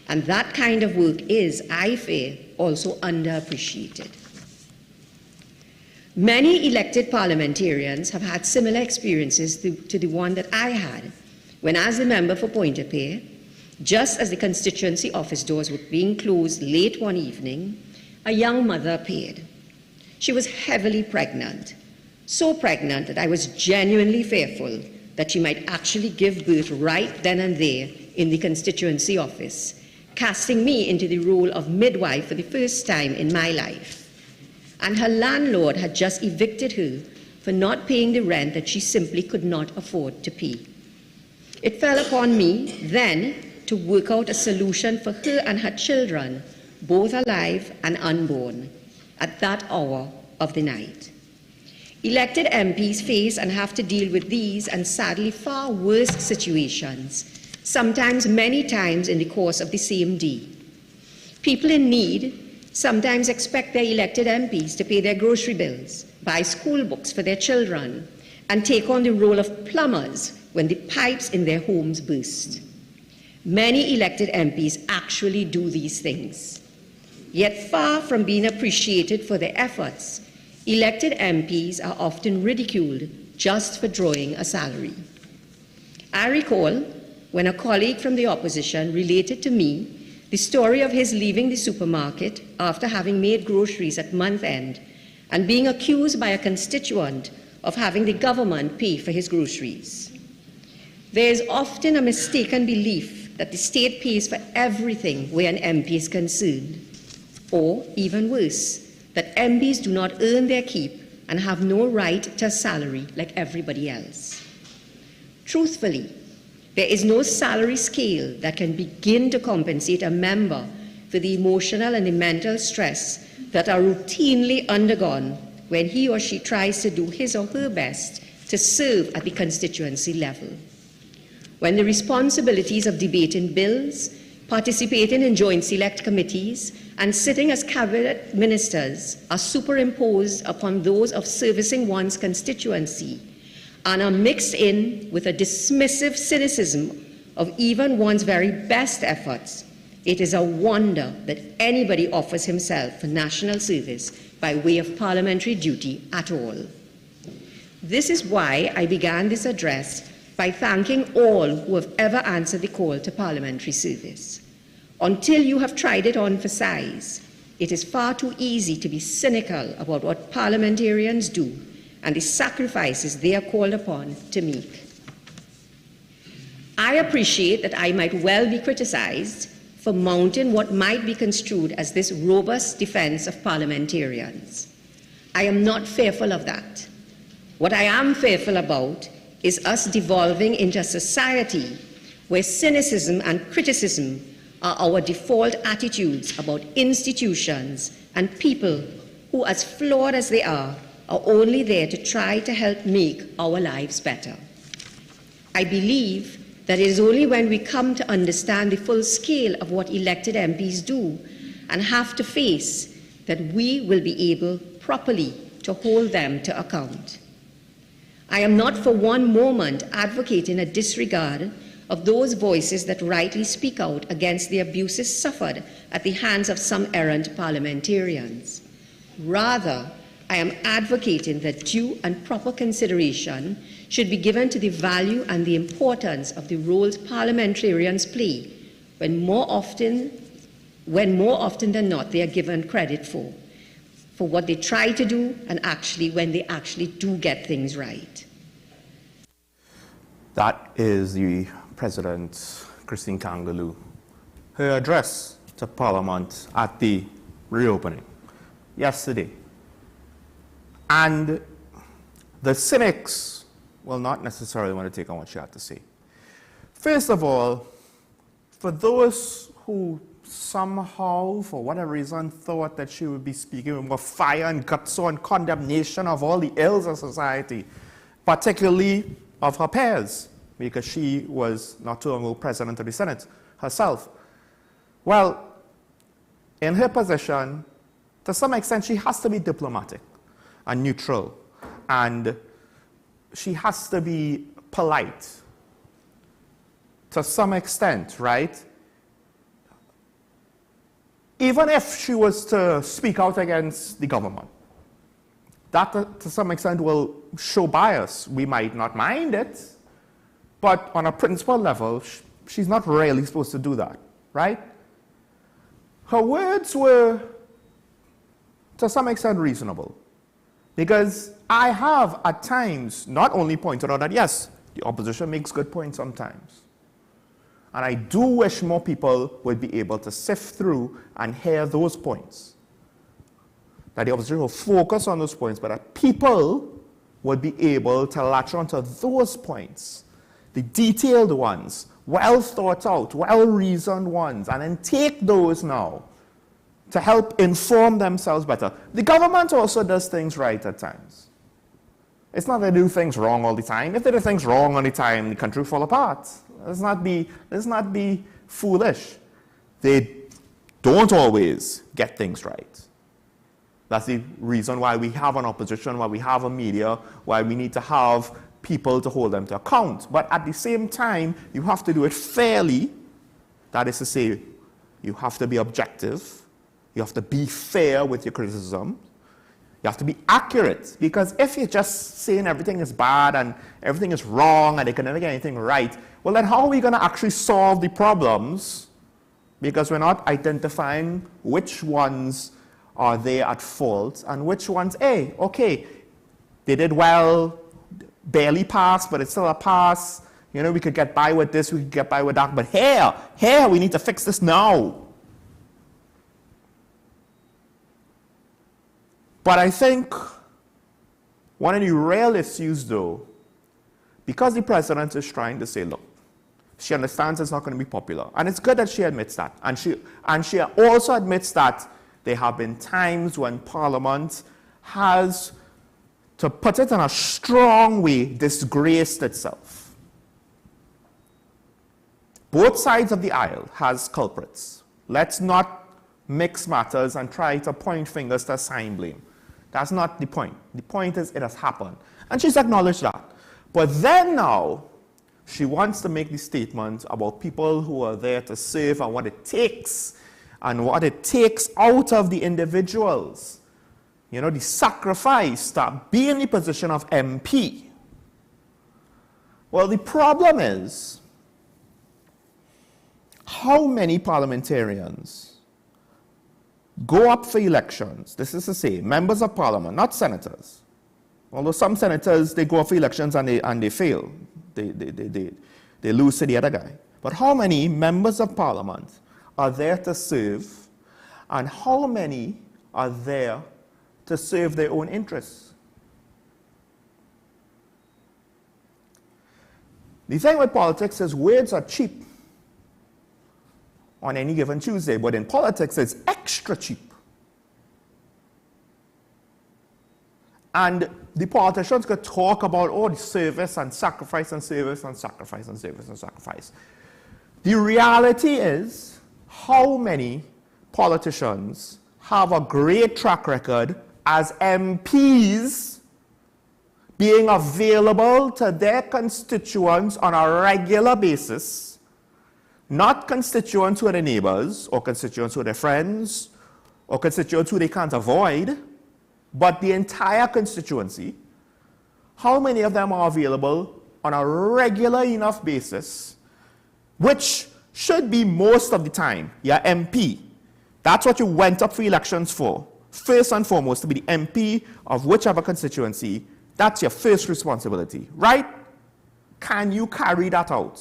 And that kind of work is, I fear, also underappreciated. Many elected parliamentarians have had similar experiences to the one that I had when, as a member for Pointe-a-Pierre, just as the constituency office doors were being closed late one evening, a young mother appeared. She was heavily pregnant, so pregnant that I was genuinely fearful that she might actually give birth right then and there in the constituency office, casting me into the role of midwife for the first time in my life. And her landlord had just evicted her for not paying the rent that she simply could not afford to pay. It fell upon me then to work out a solution for her and her children, both alive and unborn, at that hour of the night. Elected MPs face and have to deal with these and sadly far worse situations, sometimes many times in the course of the same day. People in need sometimes expect their elected MPs to pay their grocery bills, buy school books for their children, and take on the role of plumbers when the pipes in their homes burst. Many elected MPs actually do these things. Yet far from being appreciated for their efforts, elected MPs are often ridiculed just for drawing a salary. I recall when a colleague from the opposition related to me the story of his leaving the supermarket after having made groceries at month end and being accused by a constituent of having the government pay for his groceries. There is often a mistaken belief that the state pays for everything where an MP is concerned, or even worse, that MPs do not earn their keep and have no right to a salary like everybody else. Truthfully, there is no salary scale that can begin to compensate a member for the emotional and the mental stress that are routinely undergone when he or she tries to do his or her best to serve at the constituency level. When the responsibilities of debating bills, participating in joint select committees, and sitting as cabinet ministers are superimposed upon those of servicing one's constituency, and are mixed in with a dismissive cynicism of even one's very best efforts, it is a wonder that anybody offers himself for national service by way of parliamentary duty at all. This is why I began this address by thanking all who have ever answered the call to parliamentary service. Until you have tried it on for size, it is far too easy to be cynical about what parliamentarians do and the sacrifices they are called upon to make. I appreciate that I might well be criticized for mounting what might be construed as this robust defense of parliamentarians. I am not fearful of that. What I am fearful about is us devolving into a society where cynicism and criticism are our default attitudes about institutions and people who, as flawed as they are only there to try to help make our lives better. I believe that it is only when we come to understand the full scale of what elected MPs do and have to face that we will be able properly to hold them to account. I am not for one moment advocating a disregard of those voices that rightly speak out against the abuses suffered at the hands of some errant parliamentarians. Rather, I am advocating that due and proper consideration should be given to the value and the importance of the roles parliamentarians play when more often than not they are given credit for what they try to do and when they actually do get things right.
That is the President, Christine Kangaloo, her address to Parliament at the reopening yesterday. And the cynics will not necessarily want to take on what she had to say. First of all, for those who somehow, for whatever reason, thought that she would be speaking with more fire and guts and condemnation of all the ills of society, particularly of her peers, because she was not too long ago President of the Senate herself. Well, in her position, to some extent, she has to be diplomatic and neutral, and she has to be polite to some extent, right? Even if she was to speak out against the government, that to some extent will show bias. We might not mind it, but on a principle level, she's not really supposed to do that, right? Her words were, to some extent, reasonable. Because I have, at times, not only pointed out that, yes, the opposition makes good points sometimes. And I do wish more people would be able to sift through and hear those points. That the opposition will focus on those points, but that people would be able to latch onto those points, the detailed ones, well thought out, well reasoned ones, and then take those now to help inform themselves better. The government also does things right at times. It's not that they do things wrong all the time. If they do things wrong all the time, the country will fall apart. Let's not be foolish. They don't always get things right. That's the reason why we have an opposition, why we have a media, why we need to have people to hold them to account. But at the same time, you have to do it fairly. That is to say, you have to be objective. You have to be fair with your criticism. You have to be accurate, because if you're just saying everything is bad and everything is wrong and they can never get anything right, well then how are we going to actually solve the problems? Because we're not identifying which ones are there at fault and which ones, hey, okay, they did well, barely passed, but it's still a pass. You know, we could get by with this, we could get by with that, but here, we need to fix this now. But I think one of the real issues, though, because the president is trying to say, look, she understands it's not going to be popular. And it's good that she admits that. And she also admits that there have been times when Parliament has, to put it in a strong way, disgraced itself. Both sides of the aisle has culprits. Let's not mix matters and try to point fingers to assign blame. That's not the point. The point is it has happened. And she's acknowledged that. But then now, she wants to make the statement about people who are there to serve and what it takes out of the individuals. You know, the sacrifice to be in the position of MP. Well, the problem is, how many parliamentarians go up for elections, this is to say, members of parliament, not senators. Although some senators, they go up for elections and they fail. They lose to the other guy. But how many members of parliament are there to serve, and how many are there to serve their own interests? The thing with politics is words are cheap on any given Tuesday, but in politics it's extra cheap. And the politicians could talk about, oh, the service and sacrifice and service and sacrifice and service and sacrifice. The reality is, how many politicians have a great track record as MPs being available to their constituents on a regular basis, not constituents who are their neighbors, or constituents who are their friends, or constituents who they can't avoid, but the entire constituency, how many of them are available on a regular enough basis, which should be most of the time your MP. That's what you went up for elections for. First and foremost, to be the MP of whichever constituency. That's your first responsibility, right? Can you carry that out?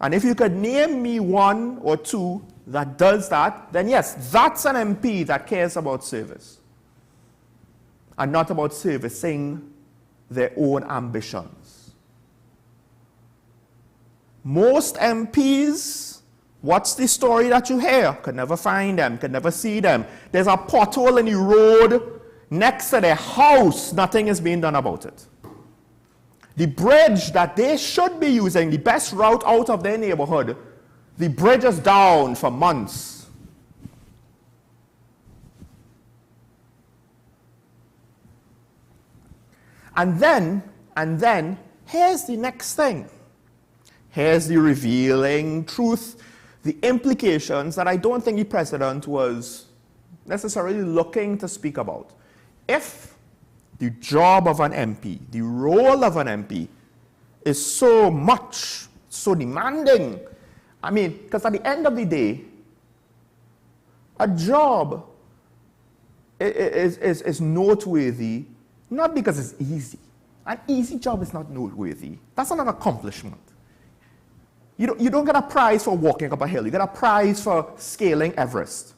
And if you could name me one or two that does that, then yes, that's an MP that cares about service and not about servicing their own ambitions. Most MPs, what's the story that you hear? Could never find them, could never see them. There's a pothole in the road next to their house, nothing is being done about it. The bridge that they should be using, the best route out of their neighborhood, the bridge is down for months. And then, here's the next thing. Here's the revealing truth, the implications that I don't think the president was necessarily looking to speak about. If the job of an MP, the role of an MP, is so much, so demanding, I mean, because at the end of the day, a job is noteworthy, not because it's easy. An easy job is not noteworthy. That's not an accomplishment. You don't get a prize for walking up a hill. You get a prize for scaling Everest.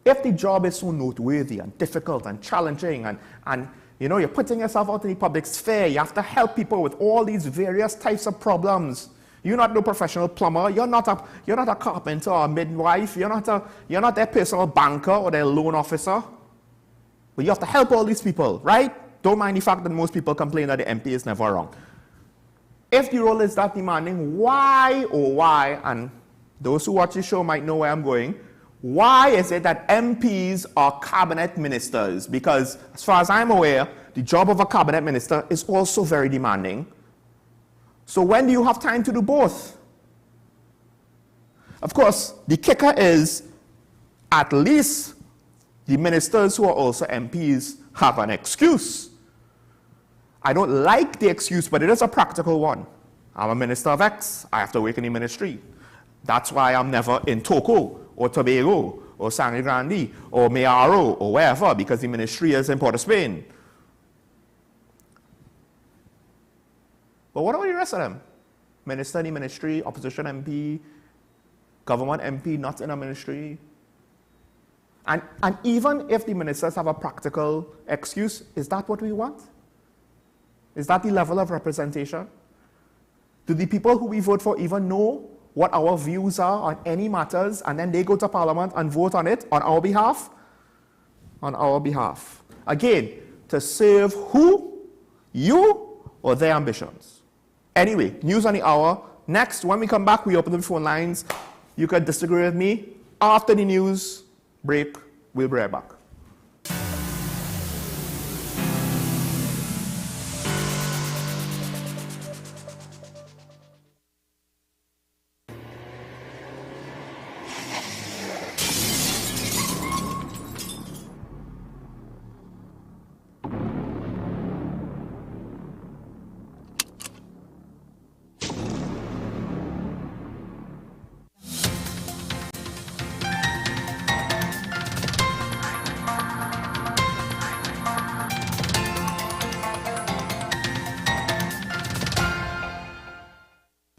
If the job is so noteworthy and difficult and challenging and you're putting yourself out in the public sphere, you have to help people with all these various types of problems. You're not no professional plumber. You're not a carpenter or a midwife. You're not their personal banker or their loan officer. But you have to help all these people, right? Don't mind the fact that most people complain that the MP is never wrong. If the role is that demanding, why, and those who watch the show might know where I'm going, why is it that MPs are cabinet ministers? Because as far as I'm aware, the job of a cabinet minister is also very demanding. So when do you have time to do both? Of course, the kicker is at least the ministers who are also MPs have an excuse. I don't like the excuse, but it is a practical one. I'm a minister of X, I have to work in the ministry. That's why I'm never in Togo or Tobago or Sangre Grande or Mayaro or wherever, because the ministry is in Port of Spain. But what about the rest of them? Minister in the ministry, opposition MP, government MP not in a ministry. And even if the ministers have a practical excuse, is that what we want? Is that the level of representation? Do the people who we vote for even know what our views are on any matters, and then they go to Parliament and vote on it on our behalf? On our behalf. Again, to serve who? You or their ambitions? Anyway, news on the hour. Next, when we come back, we open the phone lines. You can disagree with me. After the news break, we'll be right back.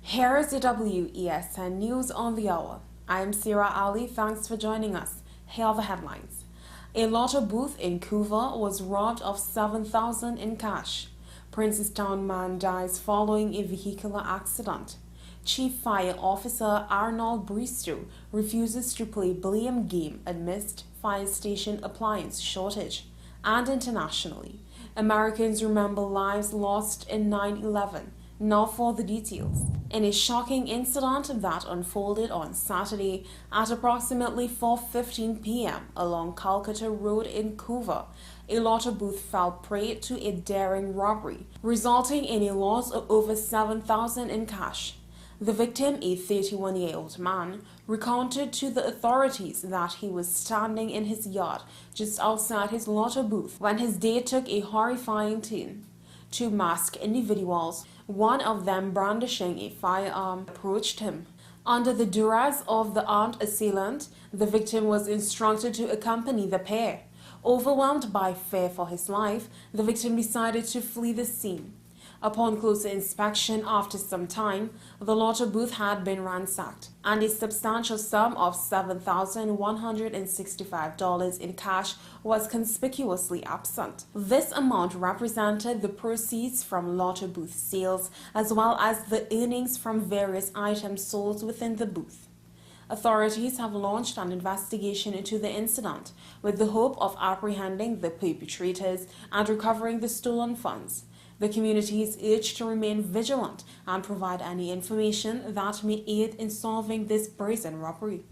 Here is the WESN News on the Hour. I am Sarah Ali. Thanks for joining us. Here are the headlines. A lotto booth in Couva was robbed of $7,000 in cash. Princestown man dies following a vehicular accident. Chief Fire Officer Arnold Bristow refuses to play blame game amidst fire station appliance shortage. And internationally, Americans remember lives lost in 9/11 Now for the details. In a shocking incident that unfolded on Saturday at approximately 4:15 p.m. along Calcutta Road in Couva, a lotto booth fell prey to a daring robbery, resulting in a loss of over $7,000 in cash. The victim, a 31-year-old man, recounted to the authorities that he was standing in his yard just outside his lotto booth when his day took a horrifying turn. Two masked individuals, one of them brandishing a firearm, approached him. Under the duress of the armed assailant, the victim was instructed to accompany the pair. Overwhelmed by fear for his life, the victim decided to flee the scene. Upon closer inspection after some time, the lotto booth had been ransacked, and a substantial sum of $7,165 in cash was conspicuously absent. This amount represented the proceeds from lotto booth sales, as well as the earnings from various items sold within the booth. Authorities have launched an investigation into the incident with the hope of apprehending the perpetrators and recovering the stolen funds. The community is urged to remain vigilant and provide any information that may aid in solving this brazen robbery.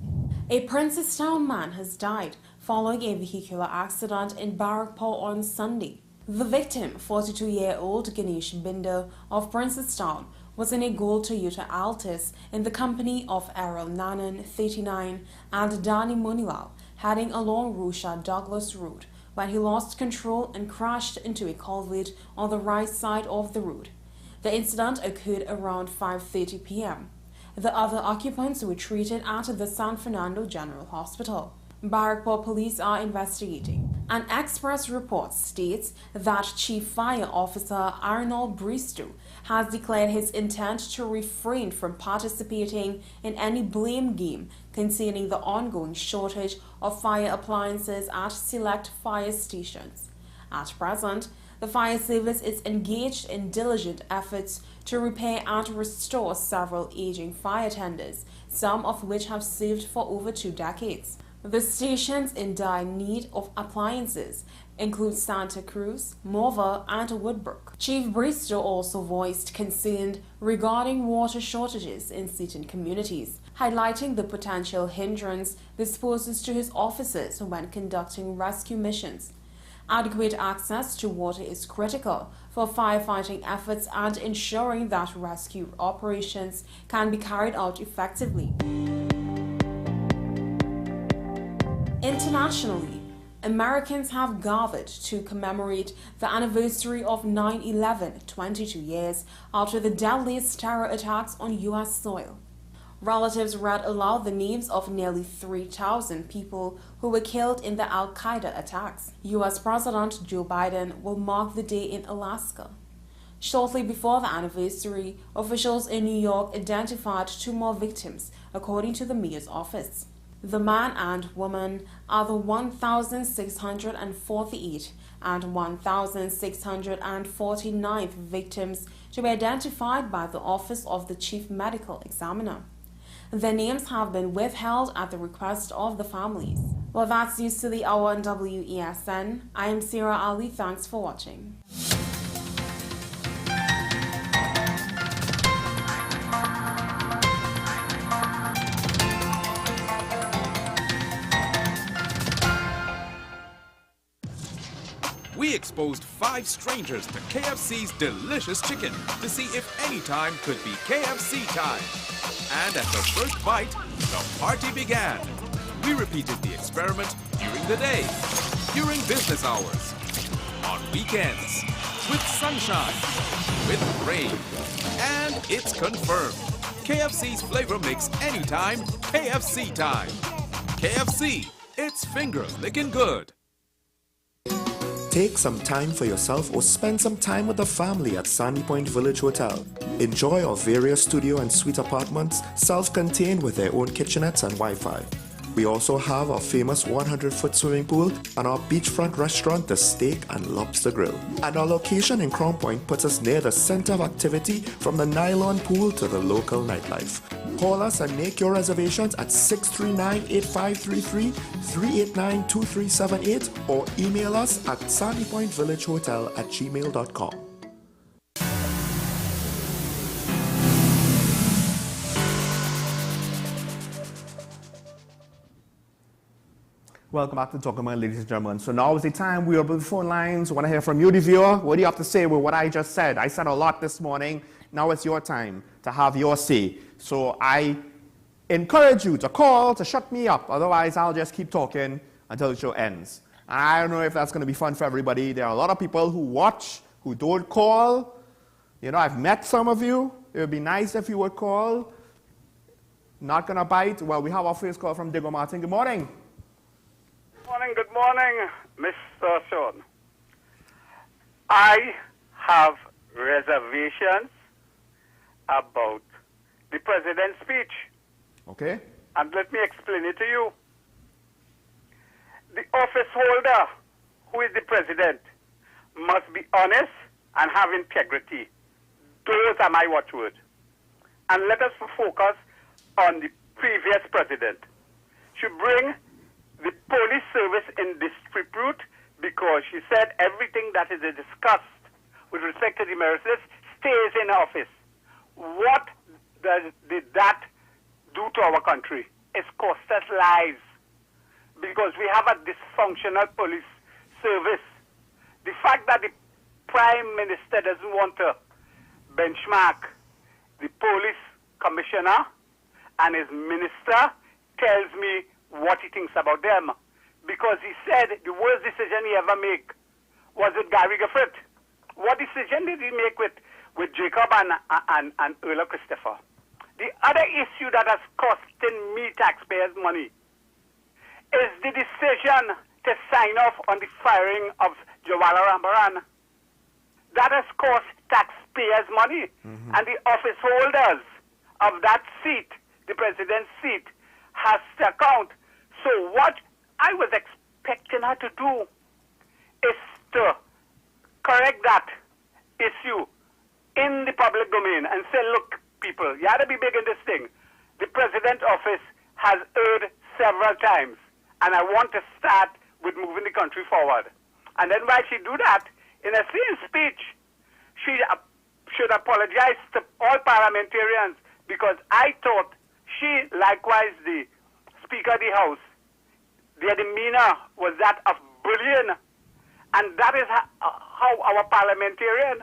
A Princestown man has died following a vehicular accident in Barrackpore on Sunday. The victim, 42-year-old Ganesh Binder of Princestown, was in a gold Toyota Altis in the company of Errol Nanan, 39, and Danny Monilal, heading along Russia Douglas Road, when he lost control and crashed into a culvert on the right side of the road. The incident occurred around 5:30 p.m. The other occupants were treated at the San Fernando General Hospital. Barrackpore police are investigating. An Express report states that Chief Fire Officer Arnold Bristow has declared his intent to refrain from participating in any blame game concerning the ongoing shortage of fire appliances at select fire stations. At present, the fire service is engaged in diligent efforts to repair and restore several aging fire tenders, some of which have served for over 2 decades. The stations in dire need of appliances include Santa Cruz, Morva, and Woodbrook. Chief Bristow also voiced concern regarding water shortages in certain communities, highlighting the potential hindrance this poses to his officers when conducting rescue missions. Adequate access to water is critical for firefighting efforts and ensuring that rescue operations can be carried out effectively. Internationally, Americans have gathered to commemorate the anniversary of 9/11, 22 years after the deadliest terror attacks on U.S. soil. Relatives read aloud the names of nearly 3,000 people who were killed in the Al-Qaeda attacks. U.S. President Joe Biden will mark the day in Alaska. Shortly before the anniversary, officials in New York identified 2 more victims, according to the mayor's office. The man and woman are the 1,648 and 1,649th victims to be identified by the Office of the Chief Medical Examiner. Their names have been withheld at the request of the families. Well, that's news to the hour on WESN. I am Sarah Ali. Thanks for watching.
We exposed 5 strangers to KFC's delicious chicken to see if any time could be KFC time. And at the first bite, the party began. We repeated the experiment during the day, during business hours, on weekends, with sunshine, with rain. And it's confirmed. KFC's flavor makes any time KFC time. KFC, it's finger-licking good.
Take some time for yourself or spend some time with the family at Sandy Point Village Hotel. Enjoy our various studio and suite apartments, self-contained with their own kitchenettes and Wi-Fi. We also have our famous 100-foot swimming pool and our beachfront restaurant, the Steak and Lobster Grill. And our location in Crown Point puts us near the center of activity from the nylon pool to the local nightlife. Call us and make your reservations at 639-8533, 389-2378 or email us at sandypointvillagehotel@gmail.com. Welcome back to Talking About, ladies and gentlemen. So now is the time we open the phone lines. I want to hear from you, the viewer. What do you have to say with what I just said? I said a lot this morning. Now it's your time to have your say. So I encourage you to call, to shut me up. Otherwise, I'll just keep talking until the show ends. I don't know if that's going to be fun for everybody. There are a lot of people who watch, who don't call. You know, I've met some of you. It would be nice if you would call. Not going to bite. Well, we have our first call from Diego Martin. Good morning.
Good morning, Mr. Sean. I have reservations about the president's speech.
Okay.
And let me explain it to you. The office holder, who is the president, must be honest and have integrity. Those are my watchwords. And let us focus on the previous president. Should bring the police service in dispute because she said everything that is discussed with respect to the Mauritius stays in office. What did that do to our country? It's cost us lives because we have a dysfunctional police service. The fact that the Prime Minister doesn't want to benchmark the police commissioner and his minister tells me what he thinks about them. Because he said the worst decision he ever made was with Gary Gifford. What decision did he make with Jacob and Earl Christopher? The other issue that has costing me taxpayers' money is the decision to sign off on the firing of Jawala Rambaran. That has cost taxpayers' money. And the office holders of that seat, the president's seat, has to account. So what I was expecting her to do is to correct that issue in the public domain and say, look, people, you had to be big in this thing. The president's office has erred several times, and I want to start with moving the country forward. And then while she do that, in a same speech, she should apologize to all parliamentarians because I thought she, likewise the Speaker of the House, their demeanor was that of bullying. And that is how our parliamentarian,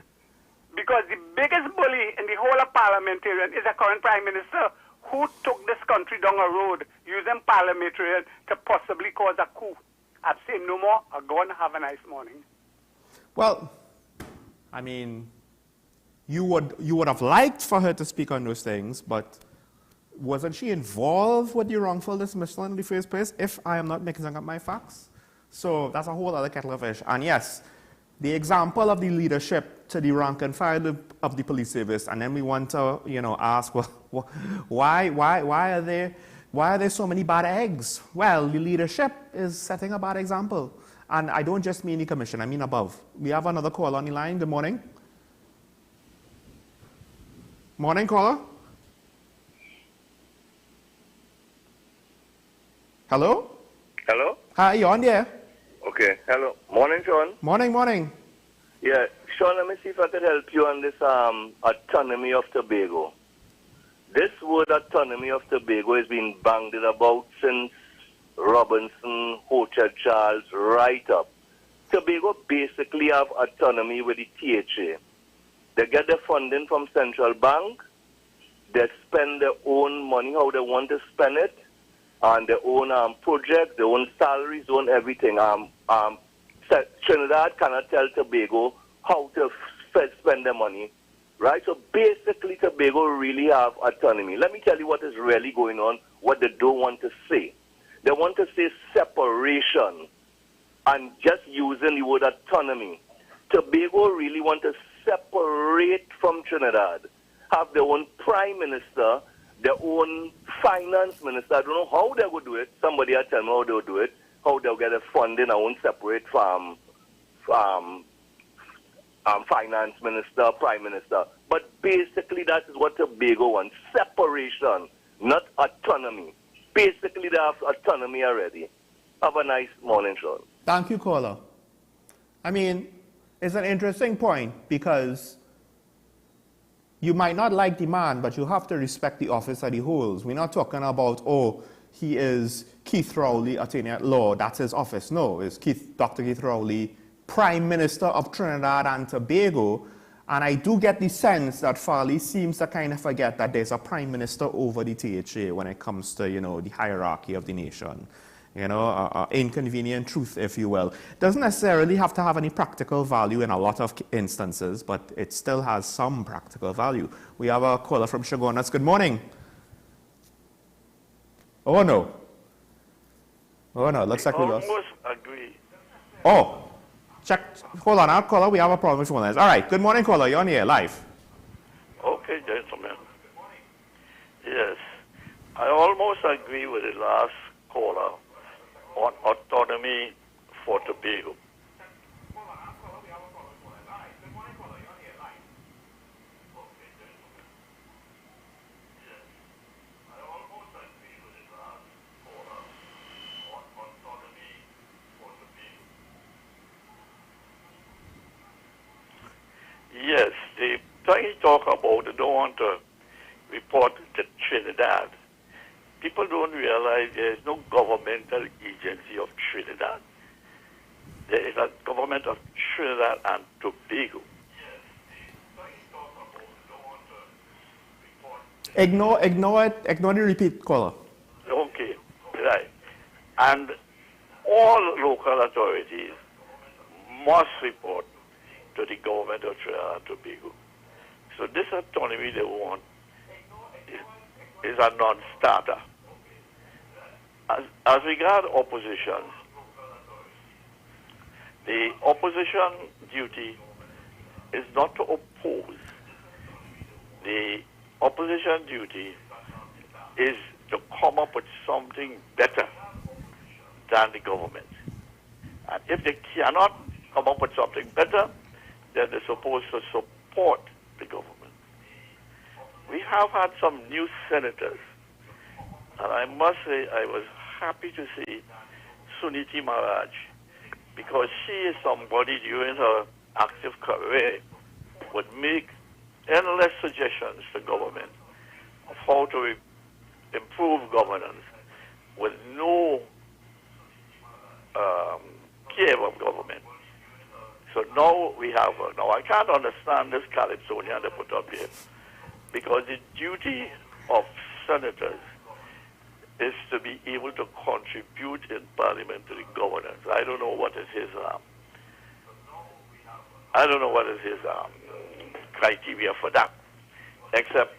because the biggest bully in the whole of parliamentarian is a current Prime Minister who took this country down a road using parliamentarian to possibly cause a coup. I've seen no more. I'll go and have a nice morning.
Well, I mean, you would have liked for her to speak on those things, but wasn't she involved with the wrongful dismissal in the first place, if I am not mixing up my facts? So that's a whole other kettle of fish. And yes, the example of the leadership to the rank and file of the police service, and then we want to, ask, well, why are there so many bad eggs? Well, the leadership is setting a bad example. And I don't just mean the commission, I mean above. We have another caller on the line. Good morning. Morning, caller. Hello?
Hello?
Hi, you on there?
Okay, hello. Morning, Sean.
Morning.
Yeah, Sean, let me see if I could help you on this autonomy of Tobago. This word autonomy of Tobago has been banged about since Robinson, Hochar Charles, right up. Tobago basically have autonomy with the THA. They get their funding from central bank. They spend their own money how they want to spend it, and their own projects, their own salaries, their own everything. Trinidad cannot tell Tobago how to spend their money, right? So basically, Tobago really have autonomy. Let me tell you what is really going on, what they don't want to say. They want to say separation and just using the word autonomy. Tobago really want to separate from Trinidad, have their own prime minister, their own finance minister. I don't know how they would do it. Somebody will tell me how they'll do it, how they'll get the funding, I won't separate from finance minister, prime minister. But basically that is what Tobago wants, separation, not autonomy. Basically they have autonomy already. Have a nice morning, Sean.
Thank you, caller. I mean, it's an interesting point because you might not like the man, but you have to respect the office that he holds. We're not talking about, oh, he is, Keith Rowley, attorney at law. That's his office. No, it's Dr. Keith Rowley, Prime Minister of Trinidad and Tobago. And I do get the sense that Farley seems to kind of forget that there's a Prime Minister over the THA when it comes to, the hierarchy of the nation. Inconvenient truth, if you will. Doesn't necessarily have to have any practical value in a lot of instances, but it still has some practical value. We have a caller from Chaguanas. Good morning. Oh, no. Oh, no. Looks like we lost.
Almost agree.
Oh. Check. Hold on, our caller. We have a problem with phone lines. All right. Good morning, caller. You're on the air live.
Okay, gentlemen. Yes, I almost agree with the last caller on autonomy for Tobago. Yes, the thing you talk about, they don't want to report to Trinidad. People don't realize there is no governmental agency of Trinidad. There is a government of Trinidad and Tobago.
Ignore the repeat, caller.
Okay, right. And all local authorities must report to the government of Trinidad and Tobago. So this autonomy they want is a non-starter. As regard opposition, the opposition duty is not to oppose. The opposition duty is to come up with something better than the government. And if they cannot come up with something better, then they're supposed to support the government. We have had some new senators, and I must say I was happy to see Suniti Maharaj, because she is somebody during her active career would make endless suggestions to government of how to improve governance with no care of government. So now we have her. Now I can't understand this Calypsonian they put up here, because the duty of senators is to be able to contribute in parliament to the governance. I don't know what is his criteria for that, except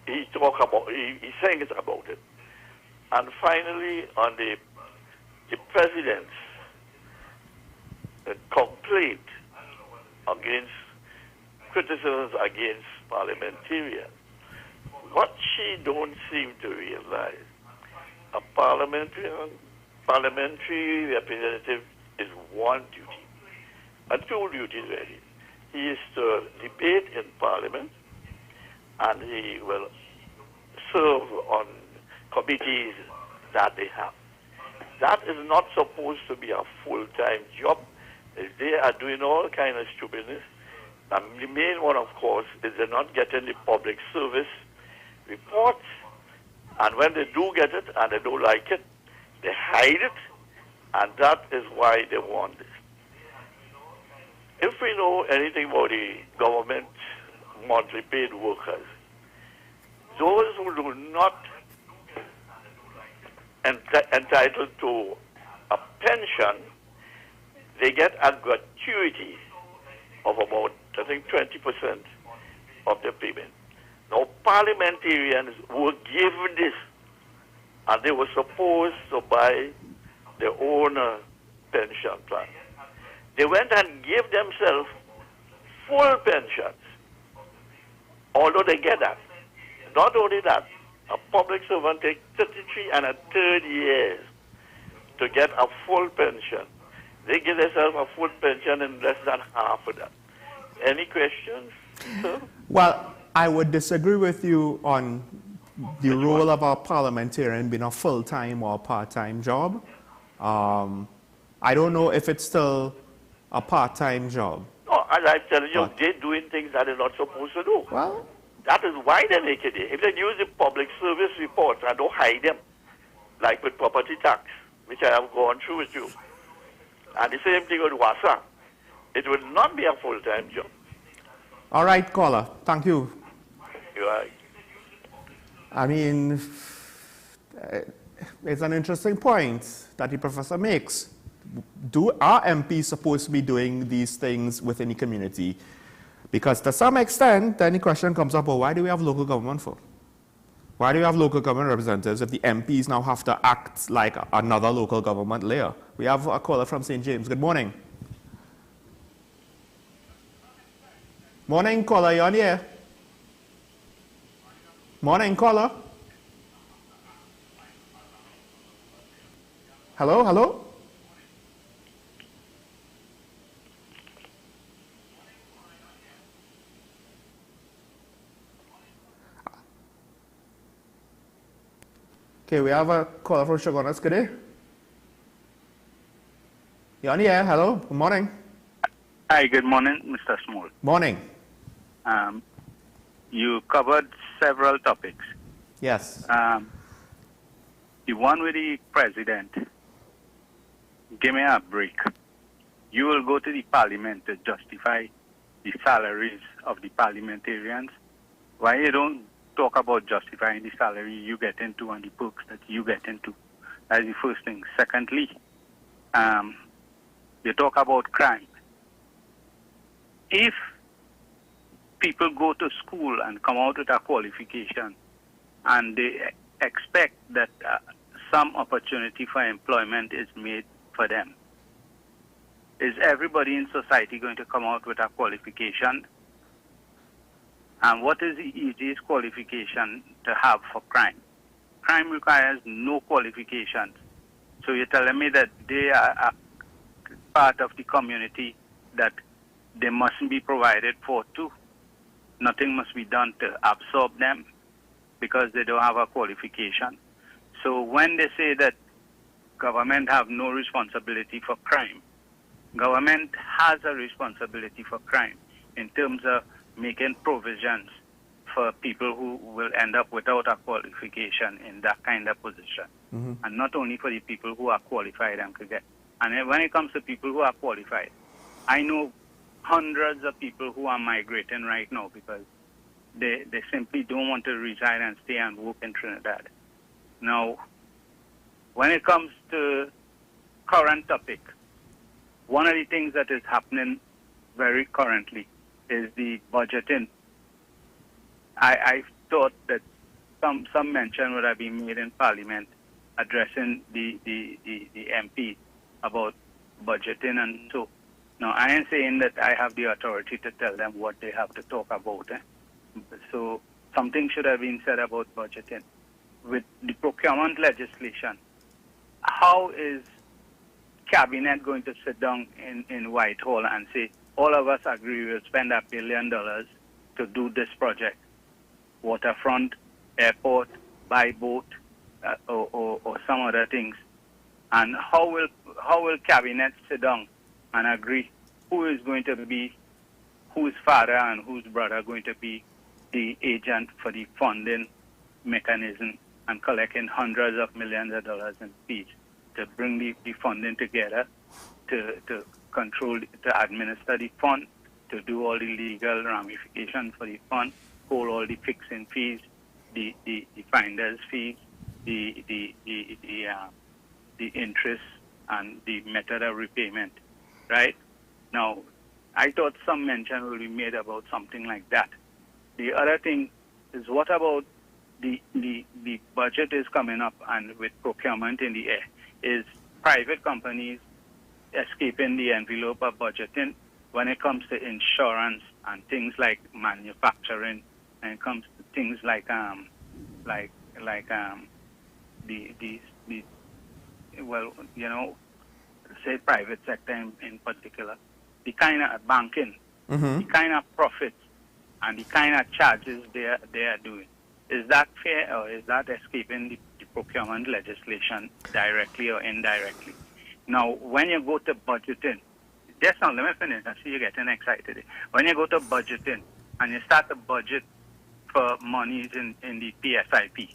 he saying it about it. And finally, on the president's complaint against criticisms against parliamentarians, what she don't seem to realize, a parliamentary representative is one duty, and two duties really. He is to debate in parliament, and he will serve on committees that they have. That is not supposed to be a full-time job. They are doing all kind of stupidness. And the main one, of course, is they're not getting the public service reports. And when they do get it and they don't like it, they hide it. And that is why they want this. If we know anything about the government monthly paid workers, those who do not entitled to a pension, they get a gratuity of about, I think, 20% of their payment. Now, parliamentarians were given this, and they were supposed to buy their own pension plan. They went and gave themselves full pensions, although they get that. Not only that, a public servant takes 33 and a third years to get a full pension. They give themselves a full pension in less than half of that. Any questions, sir?
Well, I would disagree with you on the role of a parliamentarian being a full-time or part-time job. I don't know if it's still a part-time job.
No, as I'm telling you, they're doing things that they're not supposed to do.
Well,
that is why they make it. If they use the public service reports and don't hide them, like with property tax, which I have gone through with you, and the same thing with WASA, it will not be a full-time job.
All right, caller. Thank you.
You are.
I mean, it's an interesting point that the professor makes. Are MPs supposed to be doing these things within the community? Because to some extent, then the question comes up, well, why do we have local government for? Why do we have local government representatives if the MPs now have to act like another local government layer? We have a caller from St. James. Good morning. Morning, caller. You on the air? Morning, caller. Hello, hello? Okay, we have a caller from Shogunas. Good day. You on the air? Hello. Good morning.
Hi, good morning, Mr. Small.
Morning.
You covered several topics.
Yes.
The one with the president, give me a break. You will go to the parliament to justify the salaries of the parliamentarians. Why you don't talk about justifying the salary you get into and the perks that you get into? That's the first thing. Secondly, you talk about crime. If people go to school and come out with a qualification and they expect that some opportunity for employment is made for them, is everybody in society going to come out with a qualification? And what is the easiest qualification to have for crime? Crime requires no qualifications. So you're telling me that they are a part of the community that they mustn't be provided for too? Nothing must be done to absorb them because they don't have a qualification. So when they say that government have no responsibility for crime, government has a responsibility for crime in terms of making provisions for people who will end up without a qualification in that kind of position. And not only for the people who are qualified and could get. And when it comes to people who are qualified, I know hundreds of people who are migrating right now because they simply don't want to reside and stay and work in Trinidad. Now, when it comes to current topic, one of the things that is happening very currently is the budgeting. I thought that some mention would have been made in Parliament addressing the MP about budgeting and so. Now, I ain't saying that I have the authority to tell them what they have to talk about. So something should have been said about budgeting. With the procurement legislation, how is Cabinet going to sit down in Whitehall and say, all of us agree we'll spend $1 billion to do this project? Waterfront, airport, by boat, or some other things. And how will Cabinet sit down and agree who is going to be, whose father and whose brother going to be the agent for the funding mechanism and collecting hundreds of millions of dollars in fees to bring the funding together, to control, to administer the fund, to do all the legal ramifications for the fund, hold all the fixing fees, the finder's fees, the interest and the method of repayment, right? Now, I thought some mention will be made about something like that. The other thing is, what about the budget is coming up and with procurement in the air, is private companies escaping the envelope of budgeting when it comes to insurance and things like manufacturing, and it comes to things like well, you know, say private sector in particular, the kind of banking, the kind of profits and the kind of charges they are doing. Is that fair, or is that escaping the procurement legislation directly or indirectly? Now, when you go to budgeting, just now, let me finish. I see you getting excited. When you go to budgeting and you start to budget for monies in the PSIP,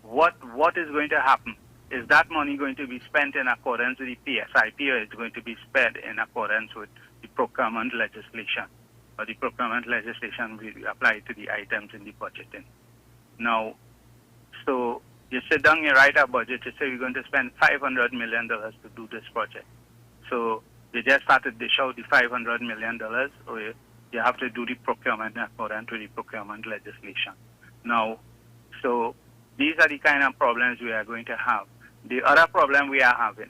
what is going to happen is that money going to be spent in accordance with the PSIP, or is it going to be spent in accordance with the procurement legislation? Or the procurement legislation will be applied to the items in the budgeting. Now, so you sit down, you write a budget, you say you're going to spend $500 million to do this project. So you just started to show the $500 million, or you have to do the procurement according to the procurement legislation. Now, so these are the kind of problems we are going to have. The other problem we are having,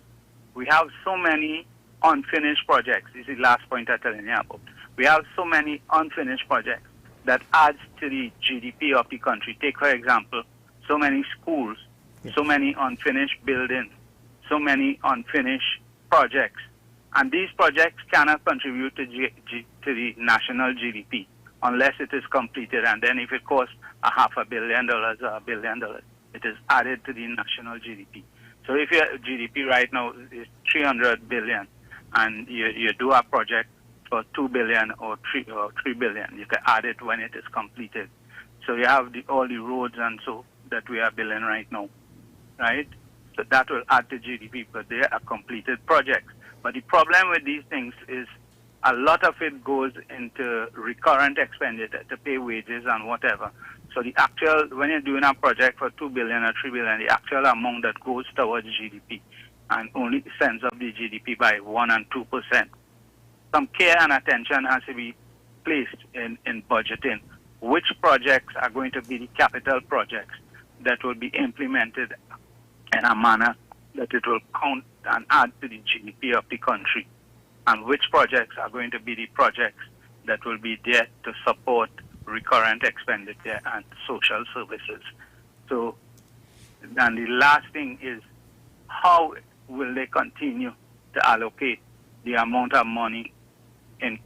we have so many unfinished projects. This is the last point I'm telling you about. We have so many unfinished projects that adds to the GDP of the country. Take, for example, so many schools, so many unfinished buildings, so many unfinished projects. And these projects cannot contribute to the national GDP unless it is completed. And then if it costs $500 million or $1 billion, it is added to the national GDP. So if your GDP right now is 300 billion and you do a project for 2 billion or 3 billion, you can add it when it is completed. So you have all the roads and so that we are building right now, right? So that will add to GDP, but they are completed projects. But the problem with these things is a lot of it goes into recurrent expenditure to pay wages and whatever. So the actual, when you're doing a project for 2 billion or 3 billion, the actual amount that goes towards GDP and only sends up the GDP by 1 and 2%. Some care and attention has to be placed in budgeting. Which projects are going to be the capital projects that will be implemented in a manner that it will count and add to the GDP of the country? And which projects are going to be the projects that will be there to support recurrent expenditure and social services? So, and the last thing is, how will they continue to allocate the amount of money in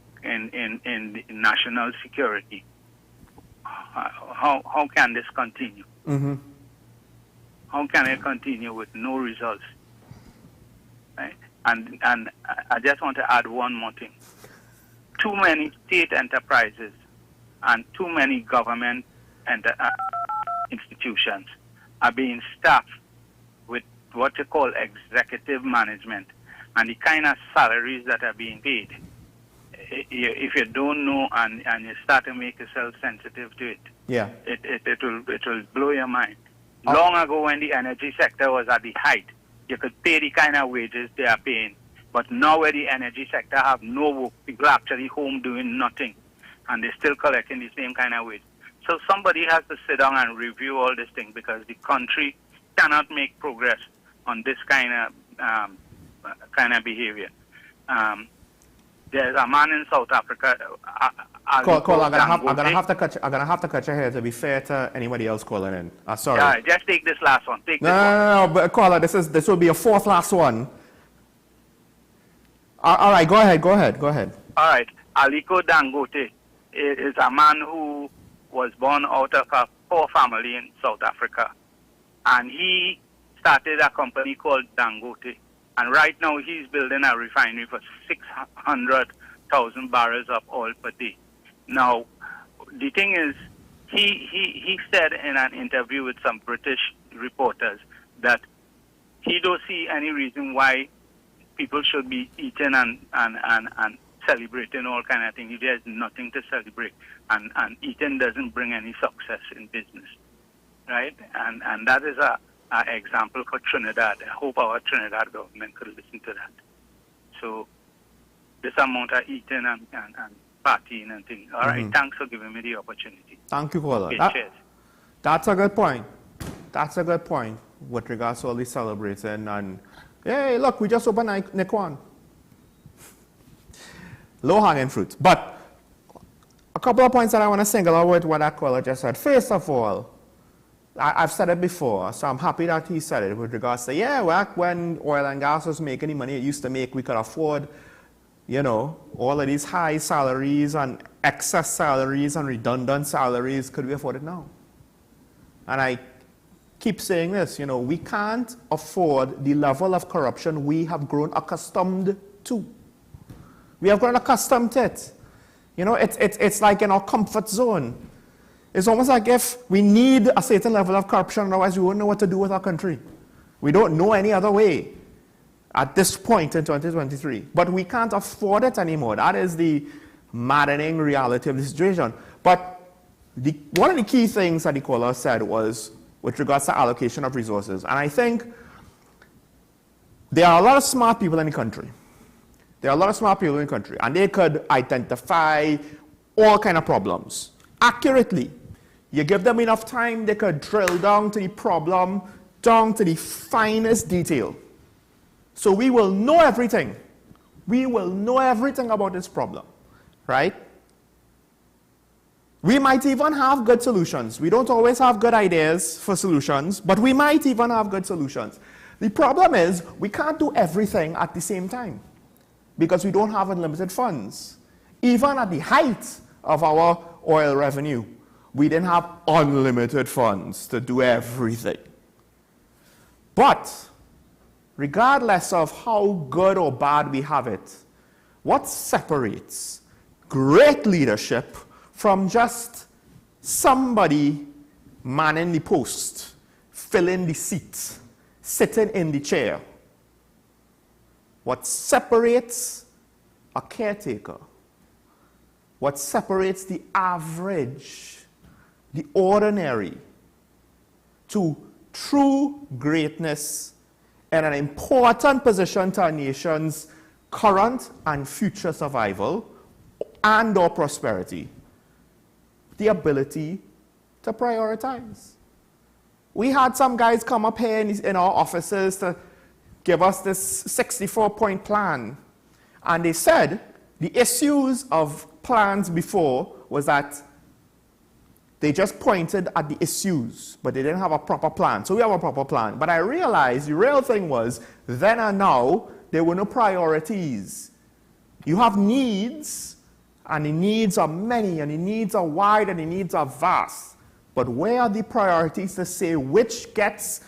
national security? How can this continue?
Mm-hmm.
How can it continue with no results? Right? And I just want to add one more thing. Too many state enterprises and too many government institutions are being staffed with what you call executive management, and the kind of salaries that are being paid. If you don't know and you start to make yourself sensitive to it, it will blow your mind. Long ago, when the energy sector was at the height, you could pay the kind of wages they are paying. But now where the energy sector have no work, people are actually home doing nothing, and they're still collecting the same kind of wage. So somebody has to sit down and review all these things, because the country cannot make progress on this kind of behavior. There's a man in South Africa.
I'm gonna have to cut you here to be fair to anybody else calling in. Sorry.
Yeah, just take this last one.
No, but caller, this will be a fourth last one. All right, go ahead.
All right, Aliko Dangote is a man who was born out of a poor family in South Africa, and he started a company called Dangote. And right now he's building a refinery for 600,000 barrels of oil per day. Now, the thing is, he said in an interview with some British reporters that he don't see any reason why people should be eating and celebrating all kind of things. There's nothing to celebrate, and eating doesn't bring any success in business, right? And that is an example for Trinidad. I hope our Trinidad government could listen to that. So this amount of eating and partying and things. All right, thanks for giving me the opportunity.
Thank you, caller.
Okay, cheers.
That's a good point. That's a good point with regards to all this celebrating. And hey, look, we just opened Nikwan. Low-hanging fruit. But a couple of points that I want to single out with what that caller just said. First of all, I've said it before, so I'm happy that he said it with regards to, back when oil and gas was making the money it used to make, we could afford, all of these high salaries and excess salaries and redundant salaries. Could we afford it now? And I keep saying this, we can't afford the level of corruption we have grown accustomed to. We have grown accustomed to it. It's like in our comfort zone. It's almost like if we need a certain level of corruption, otherwise we wouldn't know what to do with our country. We don't know any other way at this point in 2023. But we can't afford it anymore. That is the maddening reality of the situation. But one of the key things that the caller said was with regards to allocation of resources. And I think there are a lot of smart people in the country. There are a lot of smart people in the country, and they could identify all kind of problems accurately. You give them enough time, they could drill down to the problem, down to the finest detail. So we will know everything. We will know everything about this problem, right? We might even have good solutions. We don't always have good ideas for solutions, but we might even have good solutions. The problem is we can't do everything at the same time because we don't have unlimited funds. Even at the height of our oil revenue, we didn't have unlimited funds to do everything. But regardless of how good or bad we have it, what separates great leadership from just somebody manning the post, filling the seat, sitting in the chair? What separates a caretaker, what separates the average, the ordinary, to true greatness in an important position to a nation's current and future survival and or prosperity, the ability to prioritize. We had some guys come up here in our offices to give us this 64-point plan. And they said the issues of plans before was that they just pointed at the issues, but they didn't have a proper plan. So we have a proper plan. But I realized the real thing was, then and now, there were no priorities. You have needs, and the needs are many, and the needs are wide, and the needs are vast. But where are the priorities to say which gets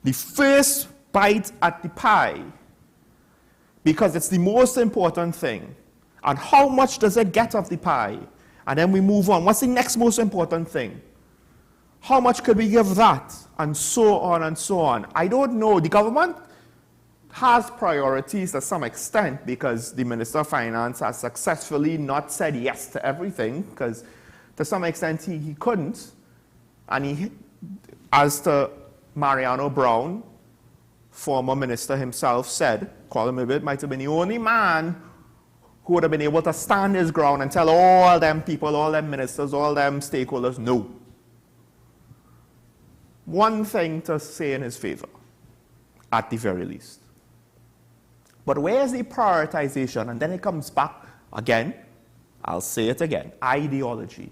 the first bite at the pie? Because it's the most important thing. And how much does it get of the pie? And then we move on. What's the next most important thing? How much could we give that? And so on and so on. I don't know. The government has priorities to some extent because the Minister of Finance has successfully not said yes to everything because to some extent he couldn't. And as to Mariano Brown, former minister himself said, call him a bit, might have been the only man who would have been able to stand his ground and tell all them people, all them ministers, all them stakeholders, no. One thing to say in his favor, at the very least. But where's the prioritization? And then it comes back again, I'll say it again, ideology.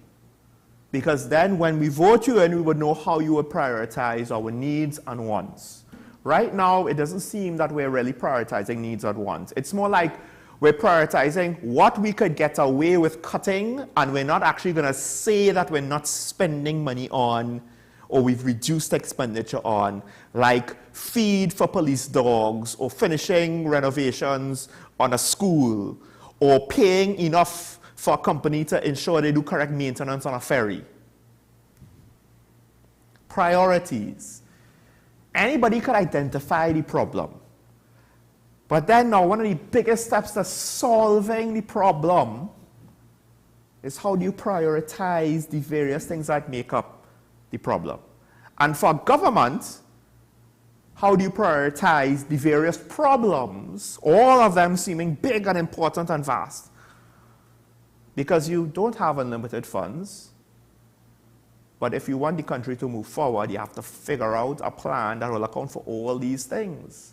Because then when we vote you in, we would know how you would prioritize our needs and wants. Right now, it doesn't seem that we're really prioritizing needs and wants. It's more like we're prioritizing what we could get away with cutting, and we're not actually going to say that we're not spending money on, or we've reduced expenditure on, like feed for police dogs, or finishing renovations on a school, or paying enough for a company to ensure they do correct maintenance on a ferry. Priorities. Anybody could identify the problem. But then now, one of the biggest steps to solving the problem is how do you prioritize the various things that make up the problem? And for government, how do you prioritize the various problems, all of them seeming big and important and vast? Because you don't have unlimited funds. But if you want the country to move forward, you have to figure out a plan that will account for all these things.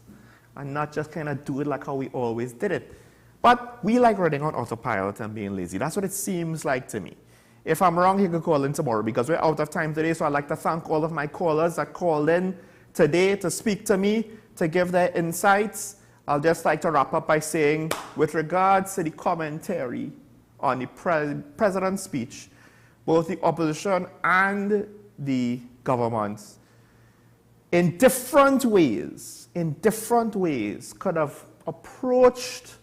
And not just kind of do it like how we always did it. But we like running on autopilot and being lazy. That's what it seems like to me. If I'm wrong, you can call in tomorrow because we're out of time today. So I'd like to thank all of my callers that called in today to speak to me, to give their insights. I'll just like to wrap up by saying, with regards to the commentary on the president's speech, both the opposition and the government, in different ways, could have approached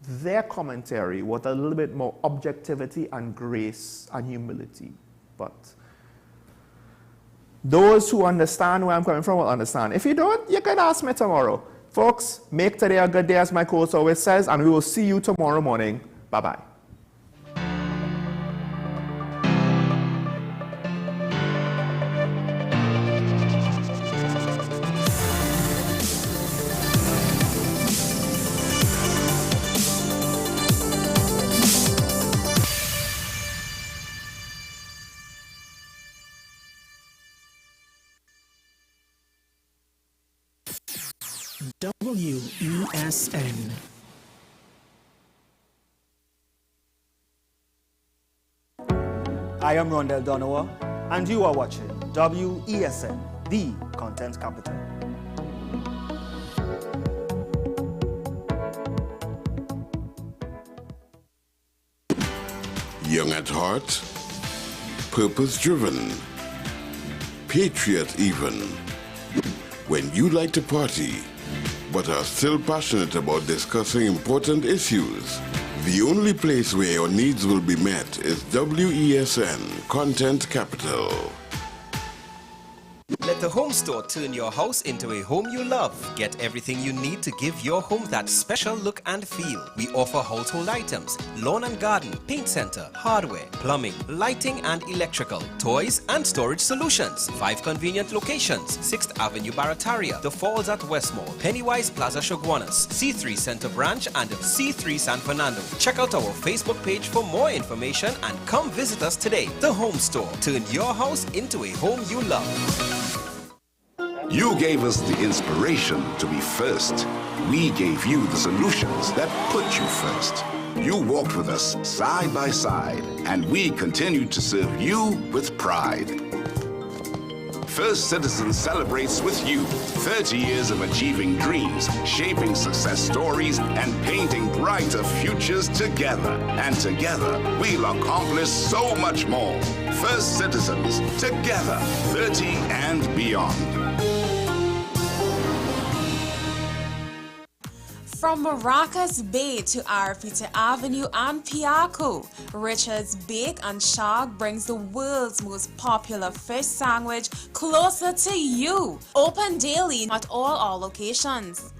their commentary with a little bit more objectivity and grace and humility. But Those who understand where I'm coming from will understand. If you don't, you can ask me tomorrow. Folks, make today a good day, as my coach always says, and we will see you tomorrow morning. Bye-bye.
WESN.
I am Rondell Donowa, and you are watching WESN, the content capital.
Young at heart, purpose-driven, patriot even. When you like to party, but are still passionate about discussing important issues, the only place where your needs will be met is WESN Content Capital.
Let the home store turn your house into a home you love. Get everything you need to give your home that special look and feel. We offer household items, lawn and garden, paint center, hardware, plumbing, lighting and electrical, toys and storage solutions. 5 convenient locations: 6th Avenue Barataria, The Falls at Westmore, Pennywise Plaza Shoguanas, C3 Center Branch and C3 San Fernando. Check out our Facebook page for more information and come visit us today. The Home Store. Turn your house into a home you love.
You gave us the inspiration to be first. We gave you the solutions that put you first. You walked with us side by side, and we continued to serve you with pride. First Citizens celebrates with you 30 years of achieving dreams, shaping success stories, and painting brighter futures together. And together, we'll accomplish so much more. First Citizens, together, 30 and beyond.
From Maracas Bay to Arafita Avenue and Piaco, Richard's Bake and Shag brings the world's most popular fish sandwich closer to you. Open daily at all our locations.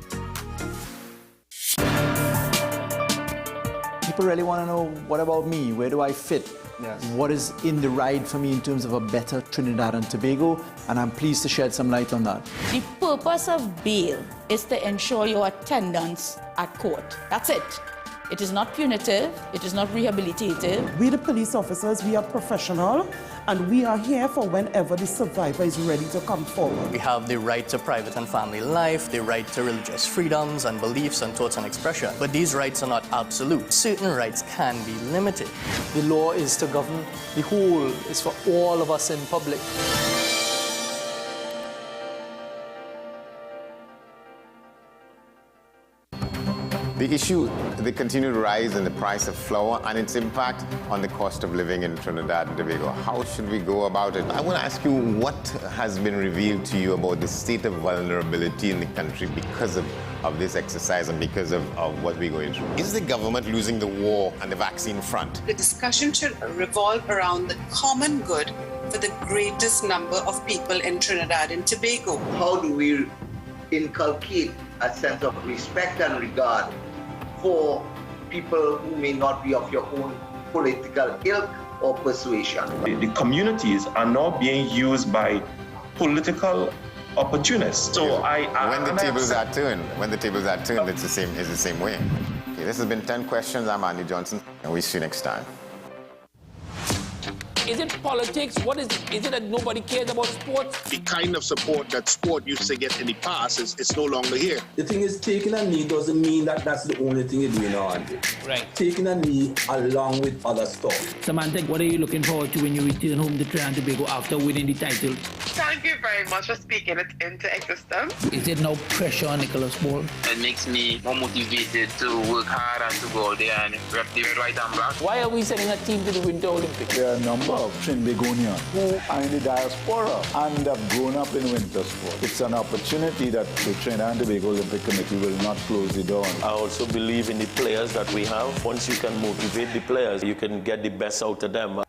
People really want to know, what about me? Where do I fit? Yes. What is in the ride for me in terms of a better Trinidad and Tobago? And I'm pleased to shed some light on that.
The purpose of bail is to ensure your attendance at court. That's it. It is not punitive. It is not rehabilitative.
We, the police officers, we are professional, and we are here for whenever the survivor is ready to come forward.
We have the right to private and family life, the right to religious freedoms and beliefs and thoughts and expression. But these rights are not absolute. Certain rights can be limited.
The law is to govern the whole. It's for all of us in public.
The issue, the continued rise in the price of flour and its impact on the cost of living in Trinidad and Tobago. How should we go about it? I want to ask you, what has been revealed to you about the state of vulnerability in the country because of this exercise and because of what we're going through? Is the government losing the war on the vaccine front?
The discussion should revolve around the common good for the greatest number of people in Trinidad and Tobago.
How do we inculcate a sense of respect and regard for people who may not be of your own political ilk or persuasion?
The communities are now being used by political opportunists. So
when the tables are turned, it's the same way. Okay, this has been 10 questions. I'm Andy Johnson, and we'll see you next time.
Is it politics? What is it that nobody cares about sports?
The kind of support that sport used to get in the past is no longer here.
The thing is, taking a knee doesn't mean that that's the only thing you're doing on.
Right.
Taking a knee along with other stuff.
Samantha, what are you looking forward to when you return home to Trinidad and Tobago after winning the title?
Thank you very much for speaking it into existence.
Is there no pressure on Nicholas Ball?
It makes me more motivated to work hard and to go out there and rep the right and black.
Why are we sending a team to the Winter Olympics?
There are a number of Trinbagonians who are in the diaspora and have grown up in winter sport. It's an opportunity that the Trinidad and Tobago Olympic Committee will not close the door on.
I also believe in the players that we have. Once you can motivate the players, you can get the best out of them.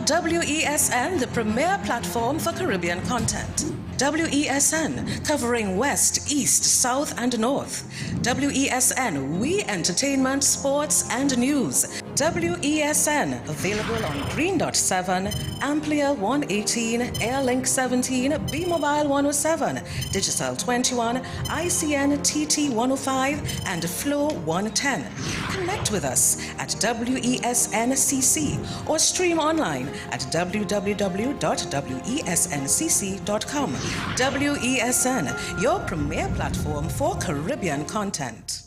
WESN, the premier platform for Caribbean content. WESN, covering West, East, South, and North. WESN, we entertainment, sports, and news. WESN, available on Greendot 7, Amplia 118, Airlink 17, Bmobile 107, Digicel 21, ICNTT 105, and Flow 110. Connect with us at WESNCC or stream online at www.wesncc.com. WESN, your premier platform for Caribbean content.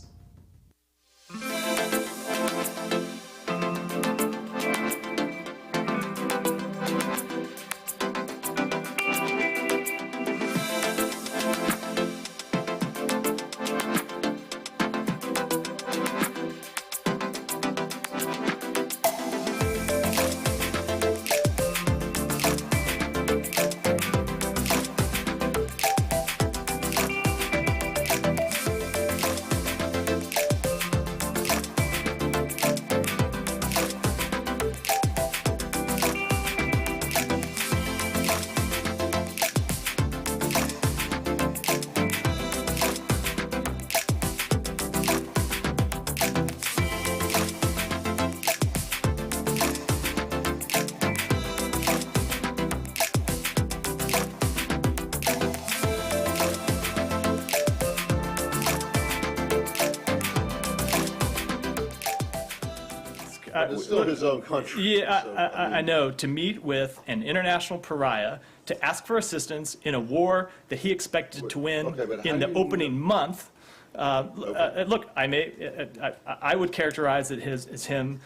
It's still his own country. Yeah, I know. To meet with an international pariah, to ask for assistance in a war that he expected to win in the opening month. Look, I would characterize it as him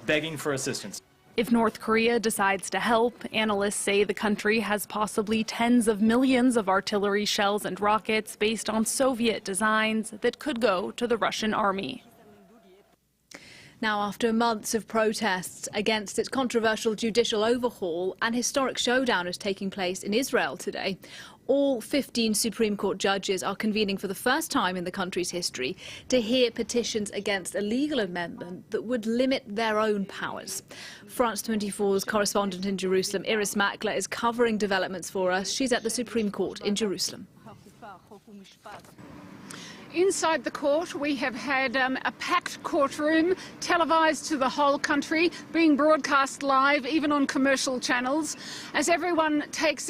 begging for assistance.
If North Korea decides to help, analysts say the country has possibly tens of millions of artillery shells and rockets based on Soviet designs that could go to the Russian army.
Now, after months of protests against its controversial judicial overhaul, an historic showdown is taking place in Israel today. All 15 Supreme Court judges are convening for the first time in the country's history to hear petitions against a legal amendment that would limit their own powers. France 24's correspondent in Jerusalem, Iris Makler, is covering developments for us. She's at the Supreme Court in Jerusalem.
Inside the court, we have had a packed courtroom, televised to the whole country, being broadcast live, even on commercial channels, as everyone takes